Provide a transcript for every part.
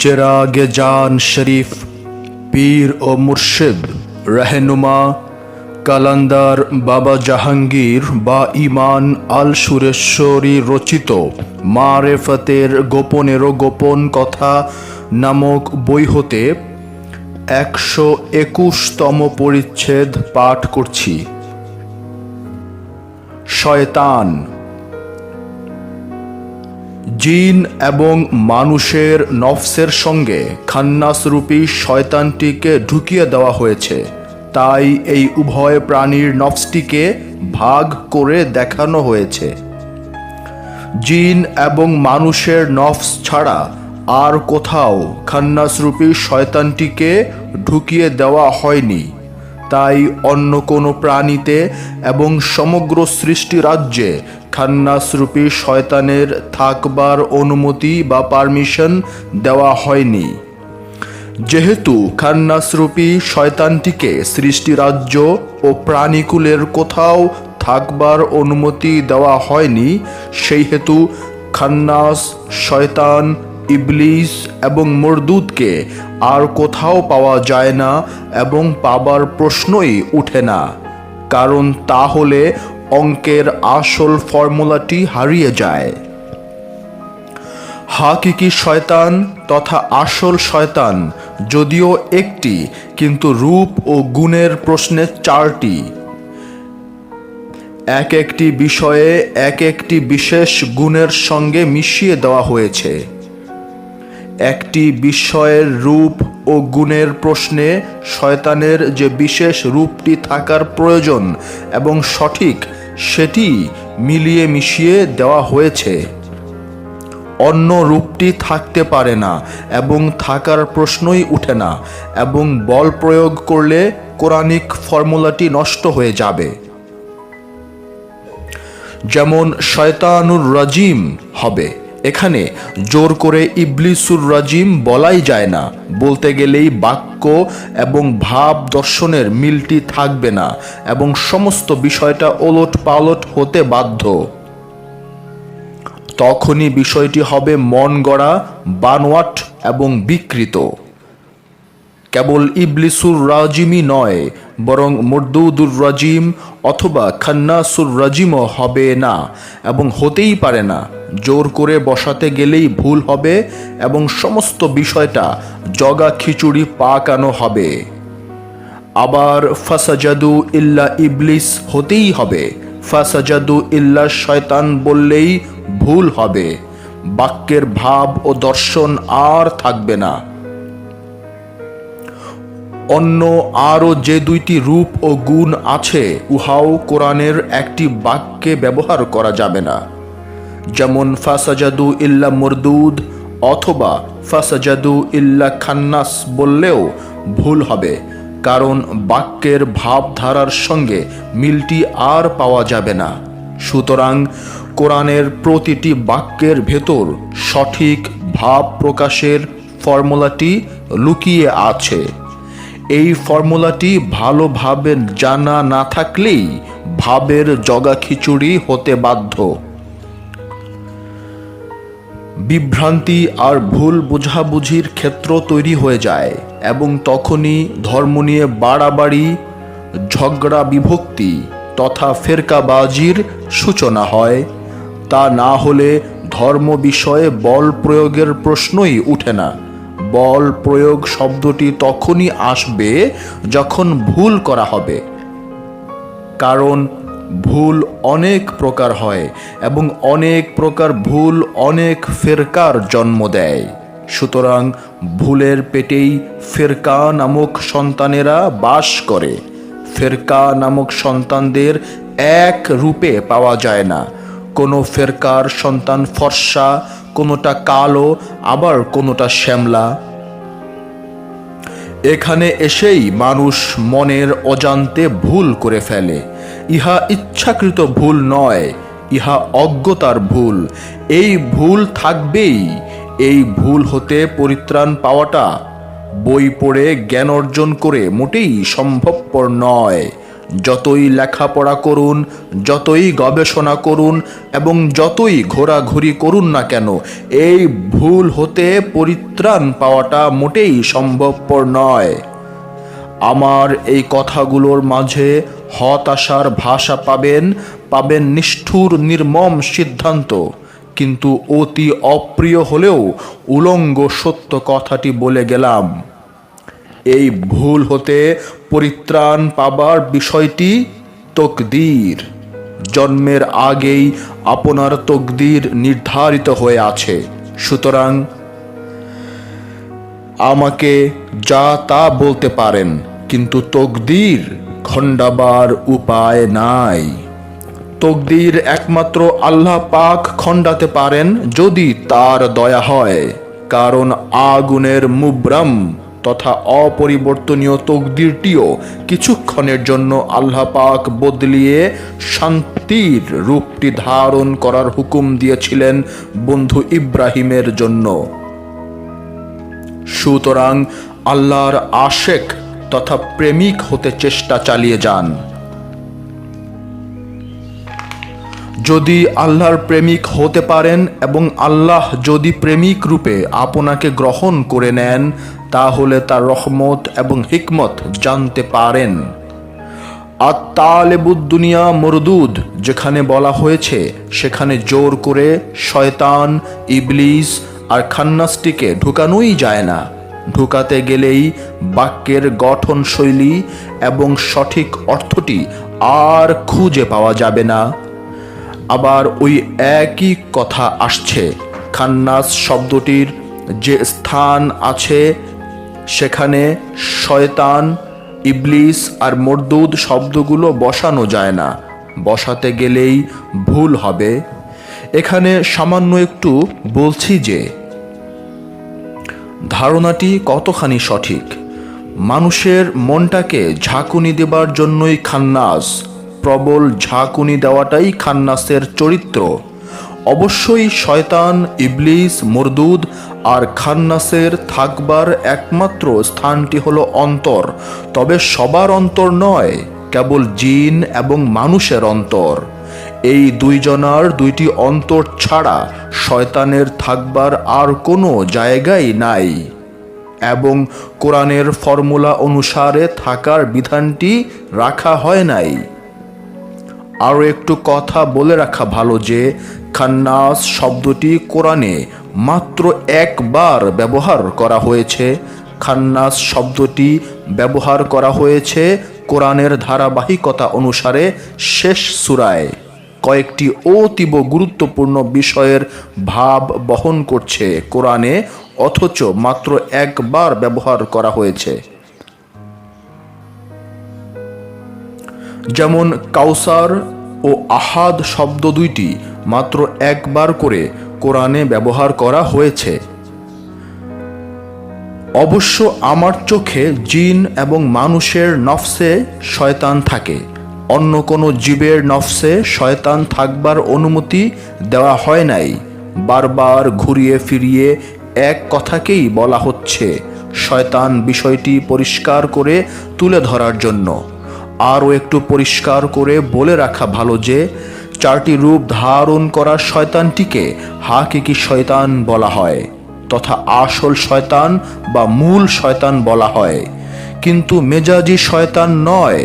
চেরাগে জান শরীফ পীর ও মুর্শিদ রহনুমা কালান্দার বাবা জাহাঙ্গীর বা ইমান আল সুরেশ্বরী রচিত মারেফতের গোপনেরও গোপন কথা নামক বই হতে 121তম পরিচ্ছেদ পাঠ করছি। শয়তান। জিন এবং মানুষের নফসের সঙ্গে খান্নাসরূপী শয়তানটিকে ঢুকিয়ে দেওয়া হয়েছে, তাই এই উভয় প্রাণীর নফসটিকে ভাগ করে দেখানো হয়েছে। জিন এবং মানুষের নফস ছাড়া আর কোথাও খান্নাসরূপী শয়তানটিকে ঢুকিয়ে দেওয়া হয়নি, তাই অন্য কোনো প্রাণীতে এবং সমগ্র সৃষ্টি রাজ্যে খান্নাসরূপী শয়তানের থাকবার অনুমতি বা পারমিশন দেওয়া হয়নি। যেহেতু খান্নাসরূপী শয়তানটিকে সৃষ্টি রাজ্য ও প্রাণীকুলের কোথাও থাকবার অনুমতি দেওয়া হয়নি, সেই হেতু খান্নাস, শয়তান, ইবলিস এবং মরদুদকে আর কোথাও পাওয়া যায় না এবং পাবার প্রশ্নই উঠে না, কারণ তাহলে অঙ্কের আসল ফর্মুলাটি হারিয়ে যায়। হাকিকি শয়তান তথা আসল শয়তান যদিও একটি, কিন্তু রূপ ও গুণের প্রশ্নে চারটি। এক একটি বিষয়ে এক একটি বিশেষ গুণের সঙ্গে মিশিয়ে দেওয়া হয়েছে। একটি বিষয়ের রূপ ও গুণের প্রশ্নে শয়তানের যে বিশেষ রূপটি থাকার প্রয়োজন এবং সঠিক, সেটি মিলিয়ে মিশিয়ে দেওয়া হয়েছে। অন্য রূপটি থাকতে পারে না এবং থাকার প্রশ্নই উঠে না, এবং বল প্রয়োগ করলে কোরআনিক ফর্মুলাটি নষ্ট হয়ে যাবে। যেমন শয়তানুর রাজিম হবে, এখানে জোর করে ইবলিসুর রাজিম বলাই যায় না, বলতে গেলেই বাক্য এবং ভাব দর্শনের মিলটি থাকবে না এবং সমস্ত বিষয়টা ওলট পালট হতে বাধ্য। তখনই বিষয়টি হবে মন গড়া, বানোয়াট এবং বিকৃত। কেবল ইবলিসুর রাজিমই নয়, বরং মরদুদুর রাজিম অথবা খান্নাসুর রাজিমও হবে না এবং হতেই পারে না। জোর করে বসাতে গেলেই ভুল হবে এবং সমস্ত বিষয়টা জগা খিচুড়ি পাকানো হবে। আবার ফাসাজাদু ইল্লা ইবলিস হতেই হবে, ফাসাজাদু ইল্লা শয়তান বললেই ভুল হবে। বাক্যের ভাব ও দর্শন আর থাকবে না। অন্য আরও যে দুইটি রূপ ও গুণ আছে, উহাও কোরআনের একটি বাক্যে ব্যবহার করা যাবে না। যেমন ফাসাজাদু ইল্লা মরদুদ অথবা ফাসাজাদু ইল্লা খান্নাস বললেও ভুল হবে, কারণ বাক্যের ভাবধারার সঙ্গে মিলটি আর পাওয়া যাবে না। সুতরাং কোরআনের প্রতিটি বাক্যের ভেতর সঠিক ভাব প্রকাশের ফর্মুলাটি লুকিয়ে আছে। এই ফর্মুলাটি ভালোভাবে জানা না থাকলেই ভাবের জগা খিচুড়ি হতে বাধ্য। বিভ্রান্তি আর ভুল বোঝাবুঝির ক্ষেত্র তৈরি হয়ে যায় এবং তখনই ধর্ম নিয়ে বাড়াবাড়ি, ঝগড়া বিভক্তি তথা ফেরকাবাজির সূচনা হয়। তা না হলে ধর্ম বিষয়ে বল প্রয়োগের প্রশ্নই উঠে না। বল প্রয়োগ শব্দটি তখনই আসবে যখন ভুল করা হবে, কারণ ভুল অনেক প্রকার হয় এবং অনেক প্রকার ভুল অনেক ফেরকার জন্ম দেয়। সুতরাং ভুলের পেটেই ফেরকা নামক সন্তানেরা বাস করে। ফেরকা নামক সন্তানদের এক রূপে পাওয়া যায় না। কোনো ফেরকার সন্তান ফর্সা, কোনোটা কালো, আবার কোনোটা শ্যামলা। এখানে এসেই মানুষ মনের অজান্তে ভুল করে ফেলে। ইহা ইচ্ছাকৃত ভুল নয়, ইহা অজ্ঞতার ভুল। এই ভুল থাকবেই। এই ভুল হতে পরিত্রাণ পাওয়াটা বই পড়ে জ্ঞান অর্জন করে মোটেই সম্ভবপর নয়। যতই লেখাপড়া করুন, যতই গবেষণা করুন এবং যতই ঘোরাঘুরি করুন না কেন, এই ভুল হতে পরিত্রাণ পাওয়াটা মোটেই সম্ভবপর নয়। আমার এই কথাগুলোর মাঝে হতাশার ভাষা পাবেন নিষ্ঠুর নির্মম সিদ্ধান্ত, কিন্তু অতি অপ্রিয় হলেও উলঙ্গ সত্য কথাটি বলে গেলাম। এই ভুল হতে পরিত্রাণ পাবার বিষয়টি তকদির। জন্মের আগেই আপনার তকদির নির্ধারিত হয়ে আছে। সুতরাং আমাকে যা তা বলতে পারেন, কিন্তু তকদির খণ্ডাবার উপায় নাই। তকদির একমাত্র আল্লাহ পাক খণ্ডাতে পারেন যদি তার দয়া হয়, কারণ আগুনের মুবরাম তথা অপরিবর্তনীয় তকদিরটিও কিছুক্ষণের জন্য আল্লাহ পাক বদলিয়ে শান্তির রূপটি ধারণ করার হুকুম দিয়েছিলেন বন্ধু ইব্রাহিমের জন্য। সুতরাং আল্লাহর আশেক তথা প্রেমিক হতে চেষ্টা চালিয়ে যান। যদি আল্লাহর প্রেমিক হতে পারেন এবং আল্লাহ যদি প্রেমিক রূপে আপনাকে গ্রহণ করে নেন, তাহলে তার রহমত এবং হিকমত জানতে পারেন। আত-তালেবুদ দুনিয়া মরদুদ যেখানে বলা হয়েছে, সেখানে জোর করে শয়তান, ইবলিস আর খান্নাসটিকে ঢুকানোই যায় না। ঢুকাতে গেলেই বাক্যের গঠন শৈলী এবং সঠিক অর্থটি আর খুঁজে পাওয়া যাবে না। আবার ওই একই কথা আসছে, খান্নাস শব্দটির যে স্থান আছে সেখানে শয়তান, ইবলিস আর মরদুদ শব্দগুলো বসানো যায় না। বসাতে গেলেই ভুল হবে। এখানে সামান্য একটু বলছি যে ধারণাটি কতখানি সঠিক। মানুষের মনটাকে ঝাঁকুনি দেবার জন্যই খান্নাস, প্রবল ঝাঁকুনি দেওয়াটাই খান্নাসের চরিত্র। অবশ্যই শয়তান, ইবলিস, মরদুদ আর খান্নাসের থাকবার একমাত্র স্থানটি হলো অন্তর, তবে সবার অন্তর নয়, কেবল জিন এবং মানুষের অন্তর। এই দুইজনার দুইটি অন্তর ছাড়া শয়তানের থাকবার আর কোনো জায়গাই নাই, এবং কোরআনের ফর্মুলা অনুসারে থাকার বিধানটি রাখা হয় নাই। আরও একটু কথা বলে রাখা ভালো যে খান্নাস শব্দটি কোরআনে মাত্র একবার ব্যবহার করা হয়েছে। খান্নাস শব্দটি ব্যবহার করা হয়েছে কোরআনের ধারাবাহিকতা অনুসারে শেষ সূরায়। কয়েকটি অতীব গুরুত্বপূর্ণ বিষয়ের ভাব বহন করছে কোরআনে, অথচ মাত্র একবার ব্যবহার করা হয়েছে। যেমন কাউসার ও আহাদ শব্দ দুইটি মাত্র একবার করে কোরআনে ব্যবহার করা হয়েছে। অবশ্য আমার চোখে জিন এবং মানুষের নফসে শয়তান থাকে, অন্য কোনো জীবের নফসে শয়তান থাকবার অনুমতি দেওয়া হয় নাই। বারবার ঘুরিয়ে ফিরিয়ে এক কথাকেই বলা হচ্ছে শয়তান, বিষয়টি পরিষ্কার করে তুলে ধরার জন্য। আরও একটু পরিষ্কার করে বলে রাখা ভালো যে চারটি রূপ ধারণ করা শয়তানটিকে হাকিকি শয়তান বলা হয়, তথা আসল শয়তান বা মূল শয়তান বলা হয়, কিন্তু মেজাজি শয়তান নয়।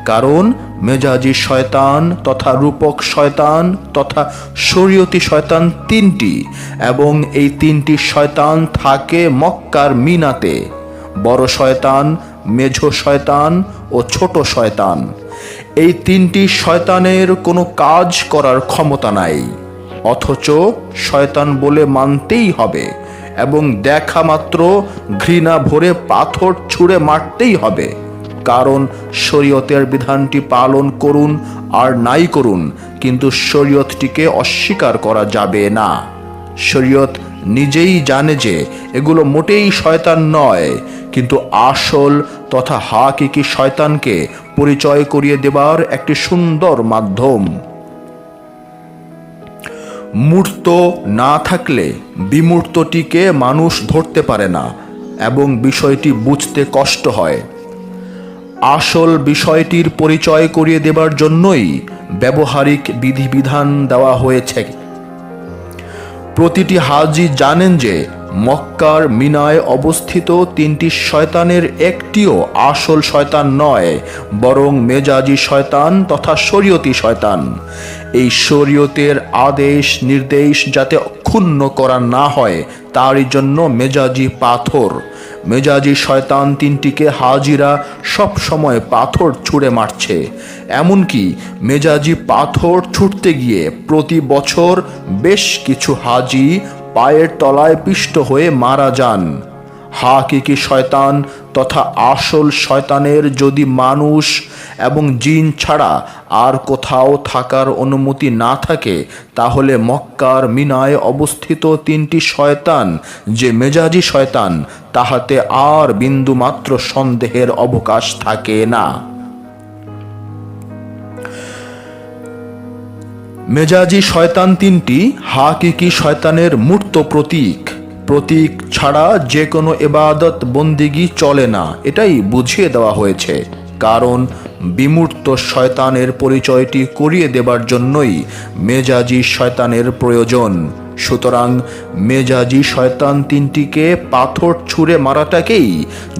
কারণ মেজাজি শয়তান তথা রূপক শয়তান তথা শরীয়তি শয়তান তিনটি, এবং এই তিনটি শয়তান থাকে মক্কার মিনাতে। বড় শয়তান, মেঝো শয়তান ও ছোট শয়তান। এই তিনটি শয়তানের কোনো কাজ করার ক্ষমতা নাই, অথচ শয়তান বলে মানতেই হবে এবং দেখা মাত্র ঘৃণা ভরে পাথর ছুঁড়ে মারতেই হবে। কারণ শরীয়তের বিধানটি পালন করুন আর নাই করুন, কিন্তু শরীয়তটিকে অস্বীকার করা যাবে না। শরীয়ত নিজেই জানে যে এগুলো মোটেই শয়তান নয়, কিন্তু আসল তথা হাকিকি শয়তানকে পরিচয় করিয়ে দেবার একটি সুন্দর মাধ্যম। মূর্ত না থাকলে বিমূর্তটিকে মানুষ ধরতে পারে না এবং বিষয়টি বুঝতে কষ্ট হয়। আসল বিষয়টির পরিচয় করিয়ে দেবার জন্যই ব্যবহারিক বিধিবিধান দেওয়া হয়েছে। প্রতিটি হাজি জানেন যে মক্কার মিনায় অবস্থিত 3টি শয়তানের একটিও আসল শয়তান নয়, বরং মেজাজি শয়তান তথা শরীয়তি শয়তান। এই শরীয়তের আদেশ নির্দেশ যাতে ক্ষুণ্ণ করা না হয় তারই জন্য মেজাজি পাথর। মেজাজি শয়তান 3টিকে হাজিরা সব সময় পাথর ছুঁড়ে মারছে। এমনকি মেজাজি পাথর ছুটতে গিয়ে প্রতি বছর বেশ কিছু হাজি পায়ের তলায় পিষ্ট হয়ে মারা যান। হাকিকি শয়তান তথা আসল শয়তানের যদি মানুষ এবং জিন ছাড়া আর কোথাও থাকার অনুমতি না থাকে, তাহলে মক্কার মিনায় অবস্থিত 3টি শয়তান যে মেজাজি শয়তান তাহাতে আর বিন্দুমাত্র সন্দেহের অবকাশ থাকে না। মেজাজি শয়তান 3টি হাকিকি শয়তানের মূর্ত প্রতীক। প্রতীক ছাড়া যে কোনো ইবাদত বন্দিগি চলে না, এটাই বুঝিয়ে দেওয়া হয়েছে। কারণ বিমূর্ত শয়তানের পরিচয়টি করিয়ে দেবার জন্যই মেজাজি শয়তানের প্রয়োজন। সুতরাং মেজাজি শয়তান 3টিকে পাথর ছুঁড়ে মারাটাকেই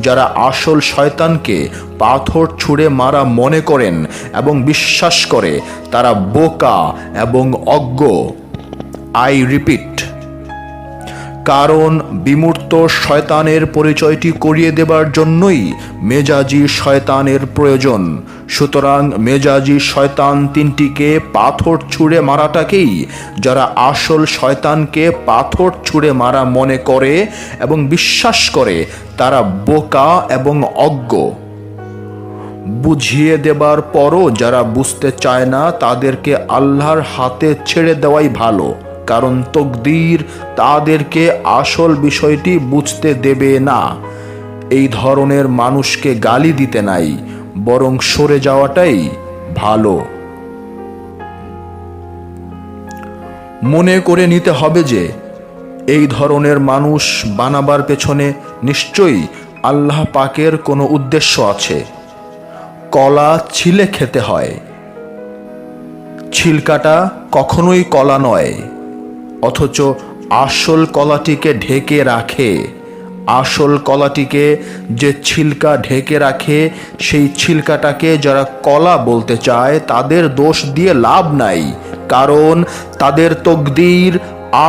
যারা আসল শয়তানকে পাথর ছুঁড়ে মারা মনে করেন এবং বিশ্বাস করে তারা বোকা এবং অজ্ঞ। আই রিপিট, কারণ বিমূর্ত শয়তানের পরিচয়টি করিয়ে দেবার জন্যই মেজাজি শয়তানের প্রয়োজন। সুতরাং মেজাজি শয়তান 3টিকে পাথর ছুঁড়ে মারাটাকেই যারা আসল শয়তানকে পাথর ছুঁড়ে মারা মনে করে এবং বিশ্বাস করে তারা বোকা এবং অজ্ঞ। বুঝিয়ে দেবার পরও যারা বুঝতে চায় না তাদেরকে আল্লাহর হাতে ছেড়ে দেওয়াই ভালো, কারণ তকদির তাদেরকে আসল বিষয়টি বুঝতে দেবে না। এই ধরনের মানুষকে গালি দিতে নাই, বরং সরে যাওয়াটাই ভালো। মনে করে নিতে হবে যে এই ধরনের মানুষ বানাবার পেছনে নিশ্চয়ই আল্লাহ পাকের কোনো উদ্দেশ্য আছে। কলা ছিলে খেতে হয়, ছিলকাটা কখনোই কলা নয়, অথচ আসল কলাটিকে ঢেকে রাখে। আসল কলাটিকে যে ছিলকা ঢেকে রাখে, সেই ছিলকাটাকে যারা কলা বলতে চায় তাদের দোষ দিয়ে লাভ নাই, কারণ তাদের তকদির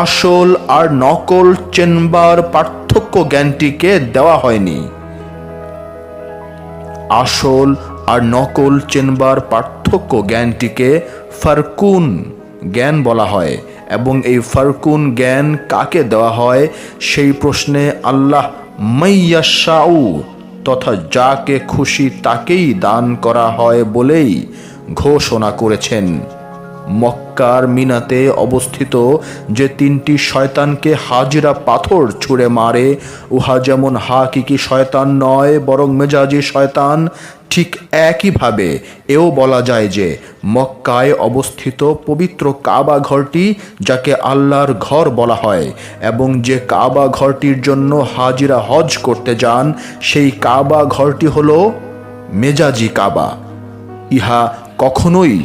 আসল আর নকল চেনবার পার্থক্য জ্ঞানটিকে দেওয়া হয়নি। আসল আর নকল চেনবার পার্থক্য জ্ঞানটিকে ফারকুন জ্ঞান বলা হয়, এবং এই ফারকুন জ্ঞান কাকে দেওয়া হয় সেই প্রশ্নে আল্লাহ মাইয়াশাউ তথা যাকে খুশি তাকেই দান করা হয় বলেই ঘোষণা করেছেন। মক্কার মিনাতে অবস্থিত যে 3টি শয়তানকে হাজিরা পাথর ছুঁড়ে মারে, উহা যেমন হাকিকি শয়তান নয় বরং মেজাজি শয়তান, ঠিক একইভাবে এও বলা যায় যে মক্কায় অবস্থিত পবিত্র কাবা ঘরটি যাকে আল্লাহর ঘর বলা হয় এবং যে কাবা ঘরটির জন্য হাজিরা হজ করতে যান, সেই কাবা ঘরটি হলো মেজাজি কাবা। ইহা কখনোই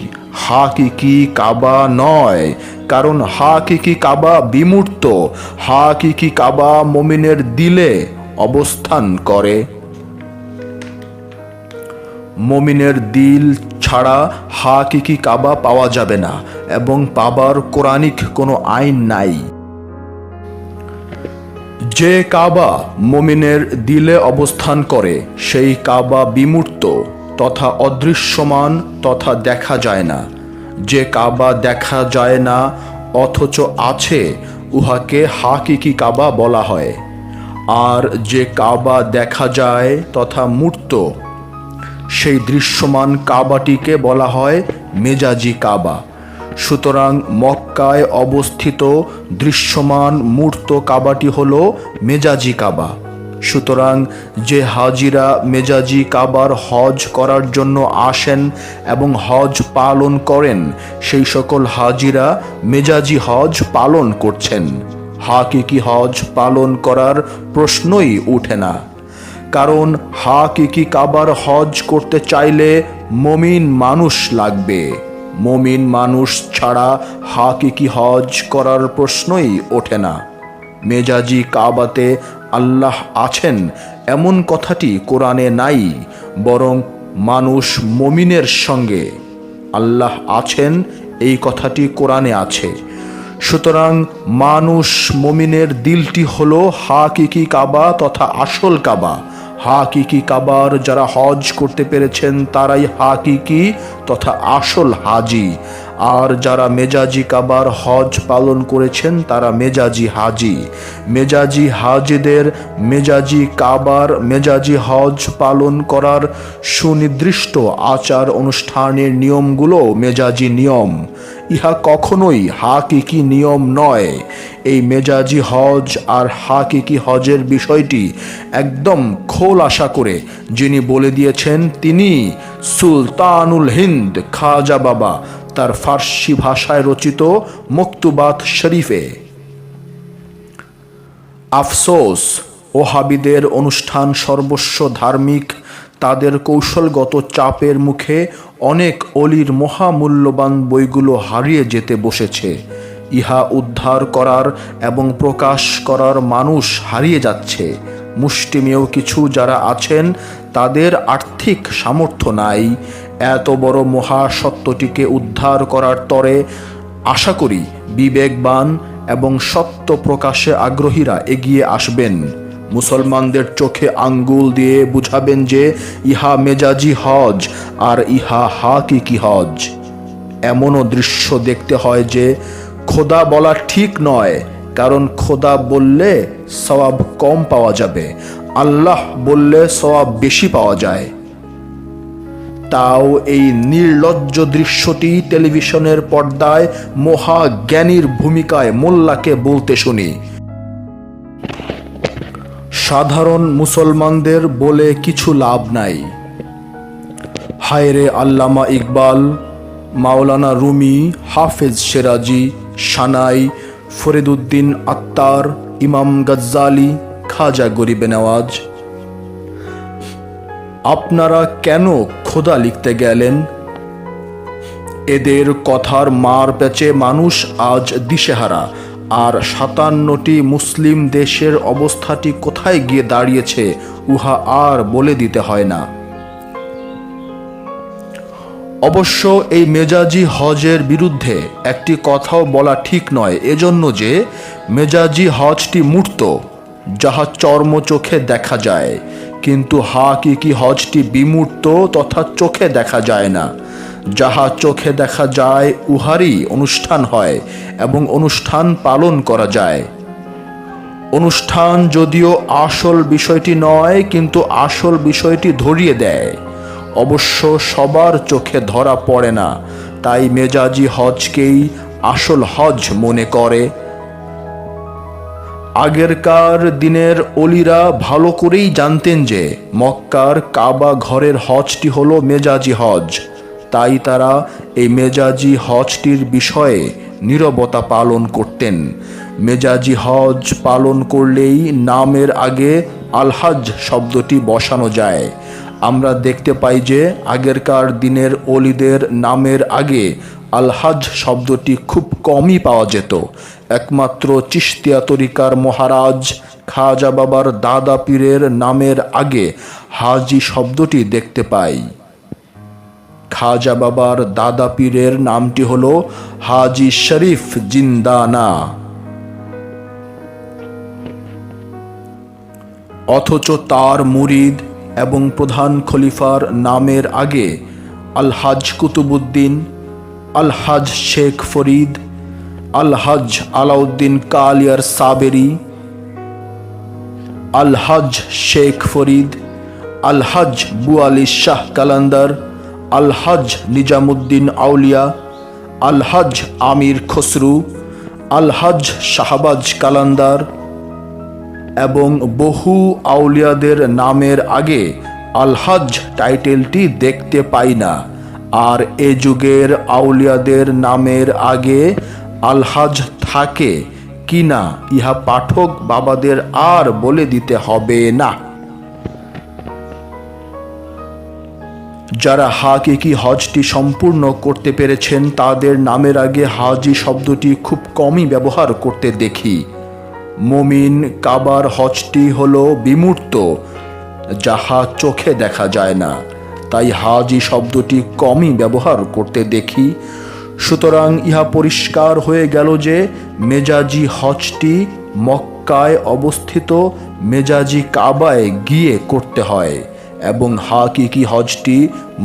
হাকিকি কাবা নয়, কারণ হাকিকি কাবা বিমূর্ত। হাকিকি কাবা মুমিনের দিলে অবস্থান করে। মুমিনের দিল ছাড়া হাকিকি কাবা পাওয়া যাবে না এবং পাবার কোরআনিক কোনো আইন নাই। যে কাবা মুমিনের দিলে অবস্থান করে সেই কাবা বিমূর্ত তথা অদৃশ্যমান তথা দেখা যায় না। যে কাবা দেখা যায় না অথচ আছে, উহাকে হাকিকি কাবা বলা হয়। আর যে কাবা দেখা যায় তথা মূর্ত, সেই দৃশ্যমান কাবাটিকে বলা হয় মেজাজি কাবা। সুতরাং মক্কায় অবস্থিত দৃশ্যমান মূর্ত কাবাটি হলো মেজাজি কাবা। সুতরাং যে হাজিরা মেজাজি কাবার হজ করার জন্য আসেন এবং হজ পালন করেন, সেই সকল হাজিরা মেজাজি হজ পালন করছেন। হাকিকি হজ পালন করার প্রশ্নই উঠে না। কারণ হাকিকি কাবার হজ করতে চাইলে মমিন মানুষ লাগবে। মমিন মানুষ ছাড়া হাকিকি হজ করার প্রশ্নই ওঠে না। মেজাজি কাবাতে আল্লাহ আছেন এমন কথাটি কোরআনে নাই, বরং মানুষ মমিনের সঙ্গে আল্লাহ আছেন এই কথাটি কোরআনে আছে। সুতরাং মানুষ মমিনের দিলটি হলো হাকিকি কাবা তথা আসল কাবা। হাকিকি কাবার যারা হজ করতে পেরেছেন তারাই হাকিকি তথা আসল হাজি, আর যারা মেজাজি কাবার হজ পালন করেছেন তারা মেজাজি হাজি। মেজাজি হাজিদের মেজাজি কাবার মেজাজি হজ পালন করার সুনির্দিষ্ট আচার অনুষ্ঠানের নিয়মগুলো মেজাজি নিয়ম, ইহা কখনোই হাকিকি নিয়ম নয়। এই মেজাজি হজ আর হাকিকি হজের বিষয়টি একদম খোলাসা করে যিনি বলে দিয়েছেন তিনি সুলতানুল হিন্দ খাজা বাবা তার ফার্সি ভাষায় রচিত মকতুবাত শরীফে। আফসোস, ওহাবিদের অনুষ্ঠান সর্বস্ব ধার্মিক তাদের কৌশলগত চাপের মুখে অনেক অলির মহামূল্যবান বইগুলো হারিয়ে যেতে বসেছে। ইহা উদ্ধার করার এবং প্রকাশ করার মানুষ হারিয়ে যাচ্ছে। মুষ্টিমেয় কিছু যারা আছেন তাদের আর্থিক সামর্থ্য নাই এত বড় মহাসত্যটিকে উদ্ধার করার তরে। আশা করি বিবেকবান এবং সত্য প্রকাশে আগ্রহীরা এগিয়ে আসবেন, মুসলমানদের চোখে আঙ্গুল দিয়ে বুঝাবেন যে ইহা মেজাজি হজ আর ইহা হাকিকি হজ। এমনও দৃশ্য দেখতে হয় যে খোদা বলা ঠিক নয়, কারণ খোদা বললে সওয়াব কম পাওয়া যাবে, আল্লাহ বললে সওয়াব বেশি পাওয়া যায়। তাও এই নির্লজ্জ দৃশ্যটি টেলিভিশনের পর্দায় মহাজ্ঞানীর ভূমিকায় মোল্লাকে বলতে শুনি। সাধারণ মুসলমানদের বলে কিছু লাভ নাই। হায়রে আল্লামা ইকবাল, মাওলানা রুমি, হাফেজ সেরাজি, সানাই, ফরিদুদ্দিন আত্তার, ইমাম গজ্জালি, খাজা গরিবে নওয়াজ, আপনারা কেন খোদা লিখতে গেলেন? এদের কথার মার পেঁচে মানুষ আজ দিশেহারা। আর 57টি মুসলিম দেশের অবস্থাটি কোথায় গিয়ে দাঁড়িয়েছে উহা আর বলে দিতে হয় না। অবশ্য এই মেজাজি হজের বিরুদ্ধে একটি কথাও বলা ঠিক নয়, এজন্য যে মেজাজি হজটি মূর্ত, যাহা চর্ম চোখে দেখা যায়, কিন্তু হাকিকি হজটি বিমূর্ত তথা চোখে দেখা যায় না। যাহা চোখে দেখা যায় উহারই অনুষ্ঠান হয় এবং অনুষ্ঠান পালন করা যায়। অনুষ্ঠান যদিও আসল বিষয়টি নয়, কিন্তু আসল বিষয়টি ধরিয়ে দেয়। অবশ্য সবার চোখে ধরা পড়ে না, তাই মেজাজি হজকেই আসল হজ মনে করে। আগেরকার দিনের অলিরা ভালো করেই জানতেন যে মক্কার কাবা ঘরের হজটি হলো মেজাজি হজ, তাই তারা এই মেজাজি হজটির বিষয়ে নীরবতা পালন করতেন। মেজাজি হজ পালন করলেই নামের আগে আলহাজ শব্দটি বসানো যায়। আমরা দেখতে পাই যে আগেরকার দিনের অলিদের নামের আগে আলহাজ শব্দটি খুব কমই পাওয়া যেত। একমাত্র চিশতিয়া তরিকার মহারাজ খাজা বাবার দাদা পীরের নামের আগে হাজি শব্দটি দেখতে পাই। খাজা বাবার দাদা পীরের নামটি হলো হাজি শরীফ জিন্দানা, অথচ তার মুরিদ এবং প্রধান খলিফার নামের আগে আলহাজ কুতুবুদ্দিন, আলহাজ শেখ ফরিদ, আলহাজ আলাউদ্দিন কালিয়ার সাবেরি, আলহাজ শেখ ফরিদ, আলহাজ বুয়ালি শাহ কালান্দার, আলহাজ নিজামুদ্দিন আউলিয়া, আলহাজ আমির খসরু, আলহাজ শাহবাজ কালান্দার এবং বহু আউলিয়াদের নামের আগে আলহাজ টাইটেলটি দেখতে পাই না। আর এ যুগের আউলিয়াদের নামের আগে আলহাজ থাকে কি না ইহা পাঠক বাবাদের আর বলে দিতে হবে না। যারা হাকিকি হজটি সম্পূর্ণ করতে পেরেছেন তাদের নামের আগে হাজি শব্দটি খুব কমই ব্যবহার করতে দেখি। মুমিন কাবার হজটি হলো বিমূর্ত, যাহা চোখে দেখা যায় না, তাই হাজি শব্দটি কমই ব্যবহার করতে দেখি। সুতরাং ইহা পরিষ্কার হয়ে গেল যে মেজাজি হজটি মক্কায় অবস্থিত মেজাজি কাবায় গিয়ে করতে হয় এবং হাকিকি হজটি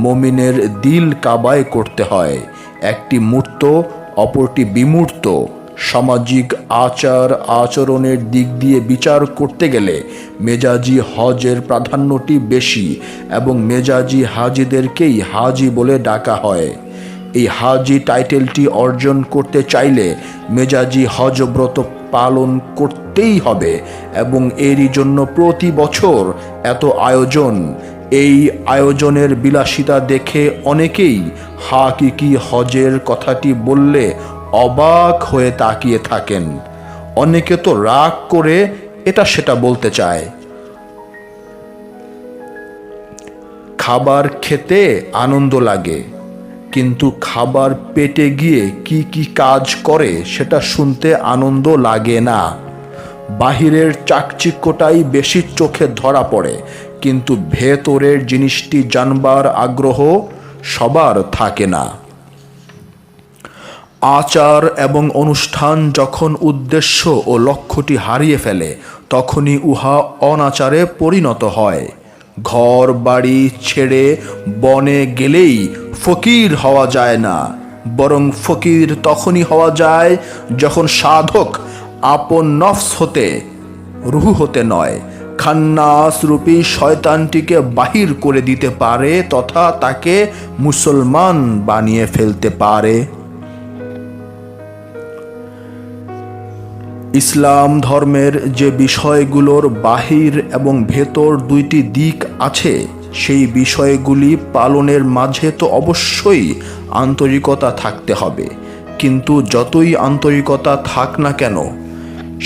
মুমিনের দিল কাবায় করতে হয়। একটি মূর্ত, অপরটি বিমূর্ত। সামাজিক আচার আচরণের দিক দিয়ে বিচার করতে গেলে মেজাজি হজের প্রাধান্যটি বেশি এবং মেজাজি হাজিদেরকেই হাজি বলে ডাকা হয়। এই হাজি টাইটেলটি অর্জন করতে চাইলে মেজাজি হজ ব্রত পালন করতেই হবে এবং এরই জন্য প্রতি বছর এত আয়োজন। এই আয়োজনের বিলাসিতা দেখে অনেকেই হাকিকি হজের কথাটি বললে অবাক হয়ে তাকিয়ে থাকেন। অনেকে তো রাগ করে এটা সেটা বলতে চায়। খাবার খেতে আনন্দ লাগে, কিন্তু খাবার পেটে গিয়ে কি কি কাজ করে সেটা শুনতে আনন্দ লাগে না। বাহিরের চাকচিক্যটাই বেশি চোখে ধরা পড়ে, কিন্তু ভেতরের জিনিসটি জানবার আগ্রহ সবার থাকে না। আচার এবং অনুষ্ঠান যখন উদ্দেশ্য ও লক্ষ্যটি হারিয়ে ফেলে তখনই উহা অনাচারে পরিণত হয়। ঘর বাড়ি ছেড়ে বনে গেলেই ফকির হওয়া যায় না, বরং ফকির তখনই হওয়া যায় যখন সাধক আপন নফস হতে, রুহ হতে নয়, খান্নাস রূপী শয়তানটিকে বাহির করে দিতে পারে তথা তাকে মুসলমান বানিয়ে ফেলতে পারে। ইসলাম ধর্মের যে বিষয়গুলোর বাহির এবং ভেতর দুইটি দিক আছে, সেই বিষয়গুলি পালনের মাঝে তো অবশ্যই আন্তরিকতা থাকতে হবে, কিন্তু যতই আন্তরিকতা থাক না কেন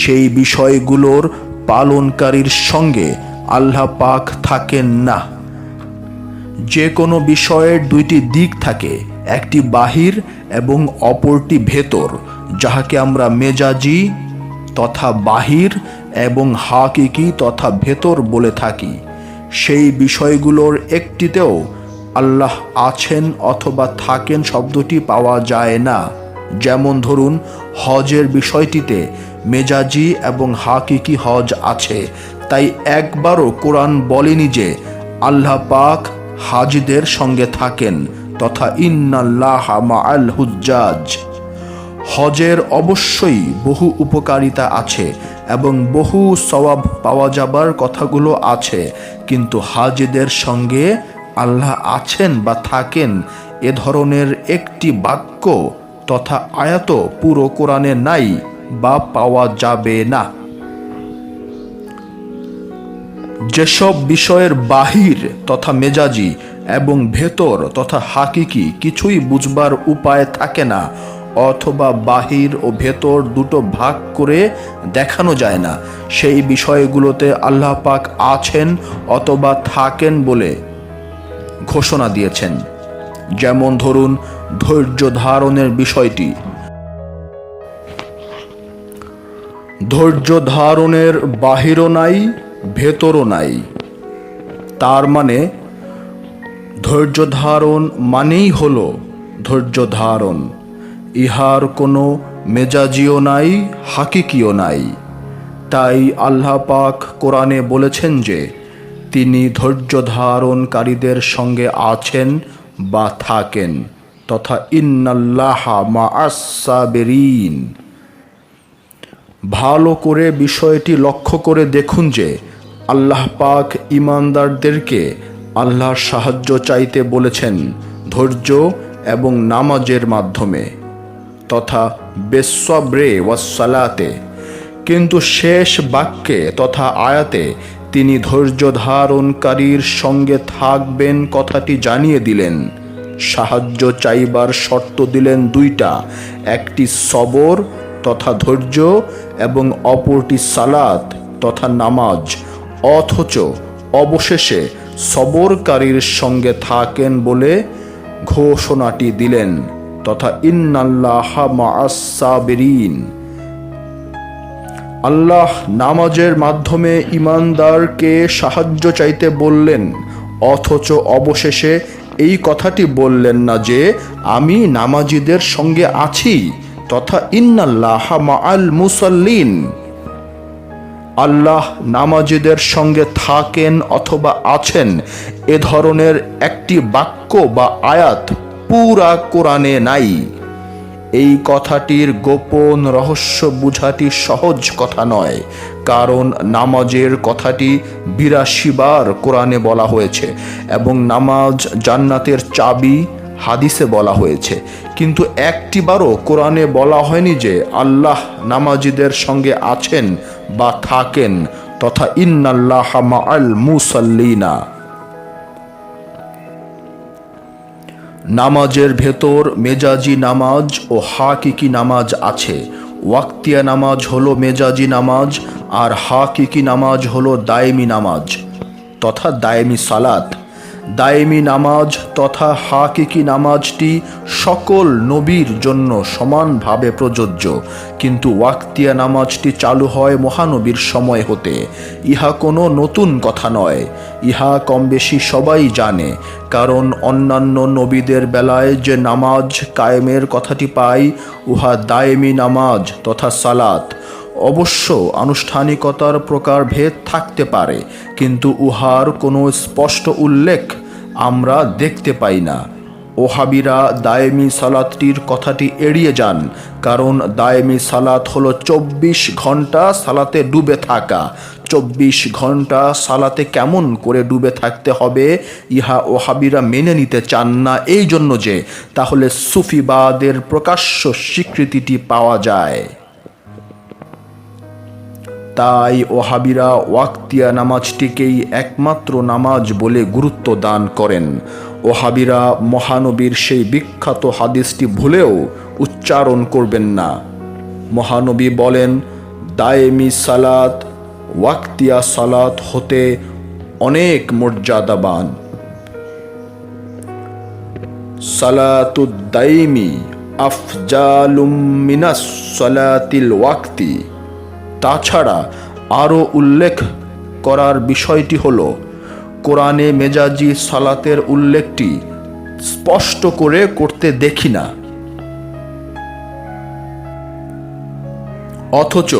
সেই বিষয়গুলোর পালনকারীর সঙ্গে আল্লাহ পাক থাকেন না। যে কোনো বিষয়ের দুইটি দিক থাকে, একটি বাহির এবং অপরটি ভেতর, যাহাকে আমরা মেজাজি তথা বাহির এবং হাকিকি তথা ভেতর বলে থাকি। সেই বিষয়গুলোর একটিতেও আল্লাহ আছেন অথবা থাকেন শব্দটি পাওয়া যায় না। যেমন ধরুন, হজের বিষয়টিতে মেজাজি এবং হাকিকি হজ আছে, তাই একবারও কোরআন বলেনি যে আল্লাহ পাক হাজিদের সঙ্গে থাকেন তথা ইন্নাল্লাহা মাআল হুজ্জাজ। হজের অবশ্যই বহু উপকারিতা আছে এবং বহু সওয়াব পাওয়া যাবার কথাগুলো আছে, কিন্তু হাজিদের সঙ্গে আল্লাহ আছেন বা থাকেন এ ধরনের একটি বাক্য তথা আয়াত পুরো কোরআনে নাই বা পাওয়া যাবে না। যেসব বিষয়ের বাহির তথা মেজাজি এবং ভেতর তথা হাকিকি কিছুই বুঝবার উপায় থাকে না, অথবা বাহির ও ভেতর দুটো ভাগ করে দেখানো যায় না, সেই বিষয়গুলোতে আল্লাহ পাক আছেন অথবা থাকেন বলে ঘোষণা দিয়েছেন। যেমন ধরুন, ধৈর্য ধারণের বিষয়টি। ধৈর্য ধারণের বাহিরও নাই, ভেতরও নাই। তার মানে ধৈর্য ধারণ মানেই হলো ধৈর্য ধারণ, ইহার কোনো মেজাজিও নাই, হাকিকিও নাই। তাই আল্লাহ পাক কোরআনে বলেছেন যে তিনি ধৈর্য ধারণকারীদের সঙ্গে আছেন বা থাকেন তথা ইন্নাল্লাহা মাআস সাবিরিন। ভালো করে বিষয়টি লক্ষ্য করে দেখুন যে আল্লাহ পাক ঈমানদারদেরকে আল্লাহর সাহায্য চাইতে বলেছেন ধৈর্য এবং নামাজের মাধ্যমে তথা বেসব্রে ওয়াসসালাতে, কিন্তু শেষ বাক্যে তথা আয়াতে তিনি ধৈর্য ধারণকারীর সঙ্গে থাকবেন কথাটি জানিয়ে দিলেন। সাহায্য চাইবার শর্ত দিলেন দুইটা, একটি সবর তথা ধৈর্য এবং অপরটি সালাত তথা নামাজ। অথচ অবশেষে সবরকারীর সঙ্গে থাকেন বলে ঘোষণাটি দিলেন, তথা ইন্নাল্লাহা মাআস সাবিরিন। আল্লাহ নামাজের মাধ্যমে ঈমানদারকে সাহায্য চাইতে বললেন, অথচ অবশেষে এই কথাটি বললেন না যে আমি নামাজীদের সঙ্গে আছি, তথা ইন্নাল্লাহা মাআল মুসাল্লিন। আল্লাহ নামাজীদের সঙ্গে থাকেন অথবা আছেন এ ধরনের একটি বাক্য বা আয়াত পুরা কোরআনে নাই। এই কথাটির গোপন রহস্য বুঝাটি সহজ কথা নয়, কারণ নামাজের কথাটি ৮২ বার কোরআনে বলা হয়েছে এবং নামাজ জান্নাতের চাবি হাদিসে বলা হয়েছে, কিন্তু একটিবারও কোরআনে বলা হয়নি যে আল্লাহ নামাজীদের সঙ্গে আছেন বা থাকেন, তথা ইন্নাল্লাহা মাআল মুসাল্লিনা। নামাজের ভেতর মেজাজি নামাজ ও হাকিকি নামাজ আছে। ওয়াক্তিয়া নামাজ হলো মেজাজি নামাজ, আর হাকিকি নামাজ হলো দায়েমি নামাজ তথা দায়েমি সালাত। দায়েমি নামাজ তথা হাকিকি নামাজটি সকল নবীর জন্য সমানভাবে প্রযোজ্য, কিন্তু ওয়াক্তিয়া নামাজটি চালু হয় মহানবীর সময় হতে। ইহা কোনো নতুন কথা নয়, ইহা কম বেশি সবাই জানে, কারণ অন্যান্য নবীদের বেলায় যে নামাজ কায়েমের কথাটি পাই উহা দায়েমি নামাজ তথা সালাত। অবশ্য আনুষ্ঠানিকতার প্রকারভেদ থাকতে পারে, কিন্তু উহার কোনো স্পষ্ট উল্লেখ আমরা দেখতে পাই না। ওহাবিরা দায়েমি সালাতটির কথাটি এড়িয়ে যান, কারণ দায়েমি সালাত হলো ২৪ ঘন্টা সালাতে ডুবে থাকা। ২৪ ঘন্টা সালাতে কেমন করে ডুবে থাকতে হবে ইহা ওহাবিরা মেনে নিতে চান না, এই জন্য যে তাহলে সুফিবাদের প্রকাশ্য স্বীকৃতিটি পাওয়া যায়। তাই ওহাবিরা ওয়াক্তিয়া নামাজটিকেই একমাত্র নামাজ বলে গুরুত্ব দান করেন। ওহাবিরা মহানবীর সেই বিখ্যাত হাদিসটি ভুলেও উচ্চারণ করবেন না। মহানবী বলেন, দায়েমি সালাত ওয়াক্তিয়া সালাত হতে অনেক মর্যাদাবান। সালাতুদ দাইমি আফজালুম মিনাস সালাতিল ওয়াক্তি। তাছাড়া আরও উল্লেখ করার বিষয়টি হল, কোরআনে মেজাজি সালাতের উল্লেখটি স্পষ্ট করে করতে দেখি না, অথচ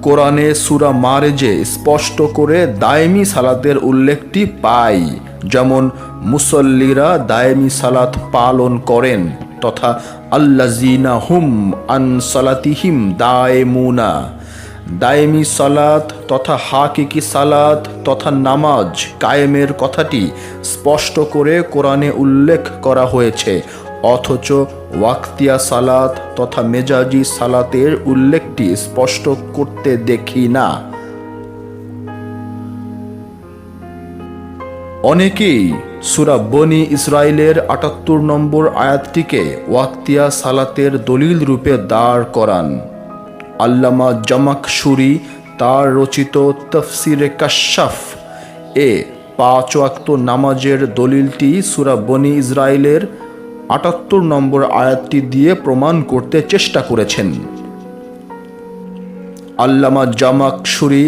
কোরআনে সূরা মারেজে স্পষ্ট করে দায়েমি সালাতের উল্লেখটি পাই। যেমন মুসল্লিরা দায়েমি সালাত পালন করেন, তথা আল্লাযীনা হুম আন সালাতিহিম দায়েমুনা। দায়েমি সালাত তথা হাকিকি সালাত তথা নামাজ কায়েমের কথাটি স্পষ্ট করে কোরআনে উল্লেখ করা হয়েছে, অথচ ওয়াক্তিয়া সালাত তথা মেজাজি সালাতের উল্লেখটি স্পষ্ট করতে দেখি না। অনেকেই সূরা বনি ইসরাইলের ৭৮ নম্বর আয়াতটিকে ওয়াক্তিয়া সালাতের দলিল রূপে দাঁড় করান। আল্লামা জামাখশুরি তার রচিত তাফসিরে কাশফ এ ৫ ওয়াক্ত নামাজের দলিলটি সূরা বনি ইসরাইলের ৭৮ নম্বর আয়াতটি দিয়ে প্রমাণ করতে চেষ্টা করেছেন। আল্লামা জামাখশুরি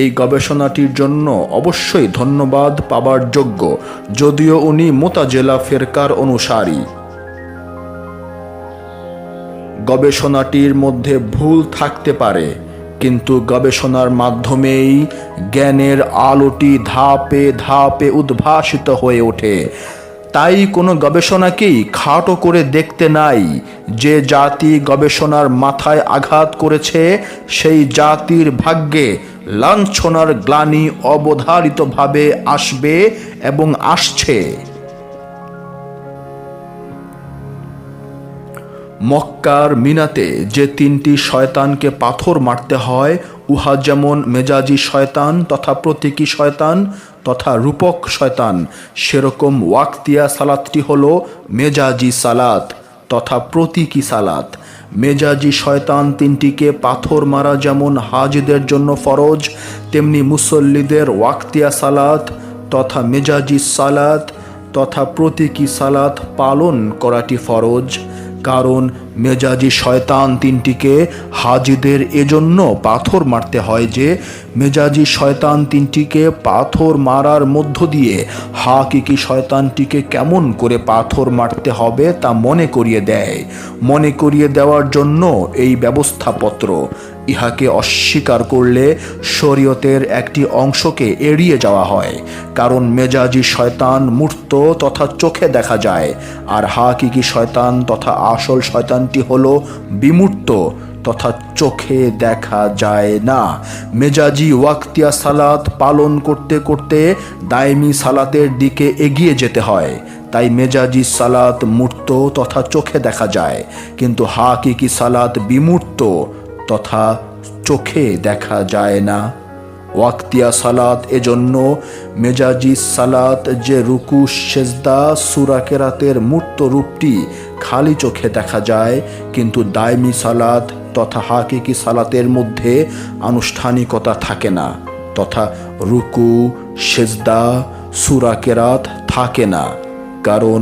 এই গবেষণাটির জন্য অবশ্যই ধন্যবাদ পাবার যোগ্য, যদিও উনি মুতাজিলা ফিরকার অনুসারী। গবেষণাটির মধ্যে ভুল থাকতে পারে, কিন্তু গবেষণার মাধ্যমেই জ্ঞানের আলোটি ধাপে ধাপে উদ্ভাসিত হয়ে ওঠে। তাই কোনো গবেষণাকেই খাটো করে দেখতে নাই। যে জাতি গবেষণার মাথায় আঘাত করেছে সেই জাতির ভাগ্যে লাঞ্ছনার গ্লানি অবধারিতভাবে আসবে এবং আসছে। মক্কার মিনাতে যে ৩টি শয়তানকে পাথর মারতে হয়, উহা যেমন মেজাজি শয়তান তথা প্রতীকী শয়তান তথা রূপক শয়তান, সেরকম ওয়াক্তিয়া সালাতটি হলো মেজাজি সালাত তথা প্রতীকী সালাত। মেজাজি শয়তান ৩টিকে পাথর মারা যেমন হাজিদের জন্য ফরজ, তেমনি মুসল্লিদের ওয়াক্তিয়া সালাত তথা মেজাজি সালাত তথা প্রতীকী সালাত পালন করাটি ফরজ। কারণ মেজাজি শয়তান তিনটিকে হাজিদের এজন্য পাথর মারতে হয় যে মেজাজি শয়তান তিনটিকে পাথর মারার মধ্য দিয়ে হাকিকি শয়তানটিকে কেমন করে পাথর মারতে হবে তা মনে করিয়ে দেয়। মনে করিয়ে দেওয়ার জন্য এই ব্যবস্থাপত্র। ইহাকে অস্বীকার করলে শরীয়তের একটি অংশকে এড়িয়ে যাওয়া হয়। কারণ মেজাজি শয়তান মূর্ত তথা চোখে দেখা যায়, আর হাকিকি শয়তান তথা আসল শয়তানটি হলো বিমূর্ত তথা চোখে দেখা যায় না। মেজাজি ওয়াক্তিয়া সালাত পালন করতে করতে দায়মি সালাতের দিকে এগিয়ে যেতে হয়। তাই মেজাজি সালাত মূর্ত তথা চোখে দেখা যায়, কিন্তু হাকিকি সালাত বিমূর্ত তথা চোখে দেখা যায় না। ওয়াক্তিয়া সালাত এজন্য মেজাজি সালাত যে রুকু সেজদা সূরা কেরাতের মূর্ত রূপটি খালি চোখে দেখা যায়, কিন্তু দায়মি সালাত তথা হাকিকি সালাতের মধ্যে আনুষ্ঠানিকতা থাকে না, তথা রুকু সেজদা সূরা কেরাত থাকে না। কারণ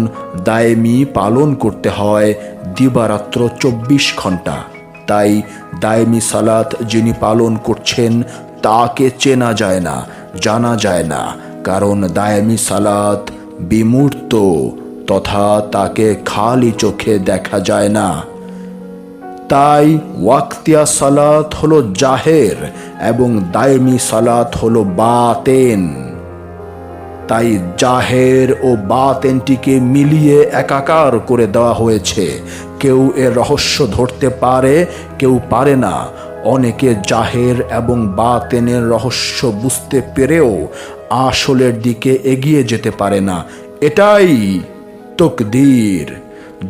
দায়মি পালন করতে হয় দিবারাত্র 24 ঘন্টা। তাই দায়মি সালাত যিনি পালন করছেন তাকে চেনা যায় না, জানা যায় না, কারণ দায়মি সালাত বিমূর্ত তথা তাকে খালি চোখে দেখা যায় না। তাই ওয়াক্তিয়া সালাত হলো জাহের এবং দায়মি সালাত হলো বাতেন। তাই জাহের ও বাতেনটিকে মিলিয়ে একাকার করে দেওয়া হয়েছে। কেউ এর রহস্য ধরতে পারে, কেউ পারে না। অনেকে জাহের এবং বাতেনের রহস্য বুঝতে পেরেও আসলের দিকে এগিয়ে যেতে পারে না। এটাই তকদির।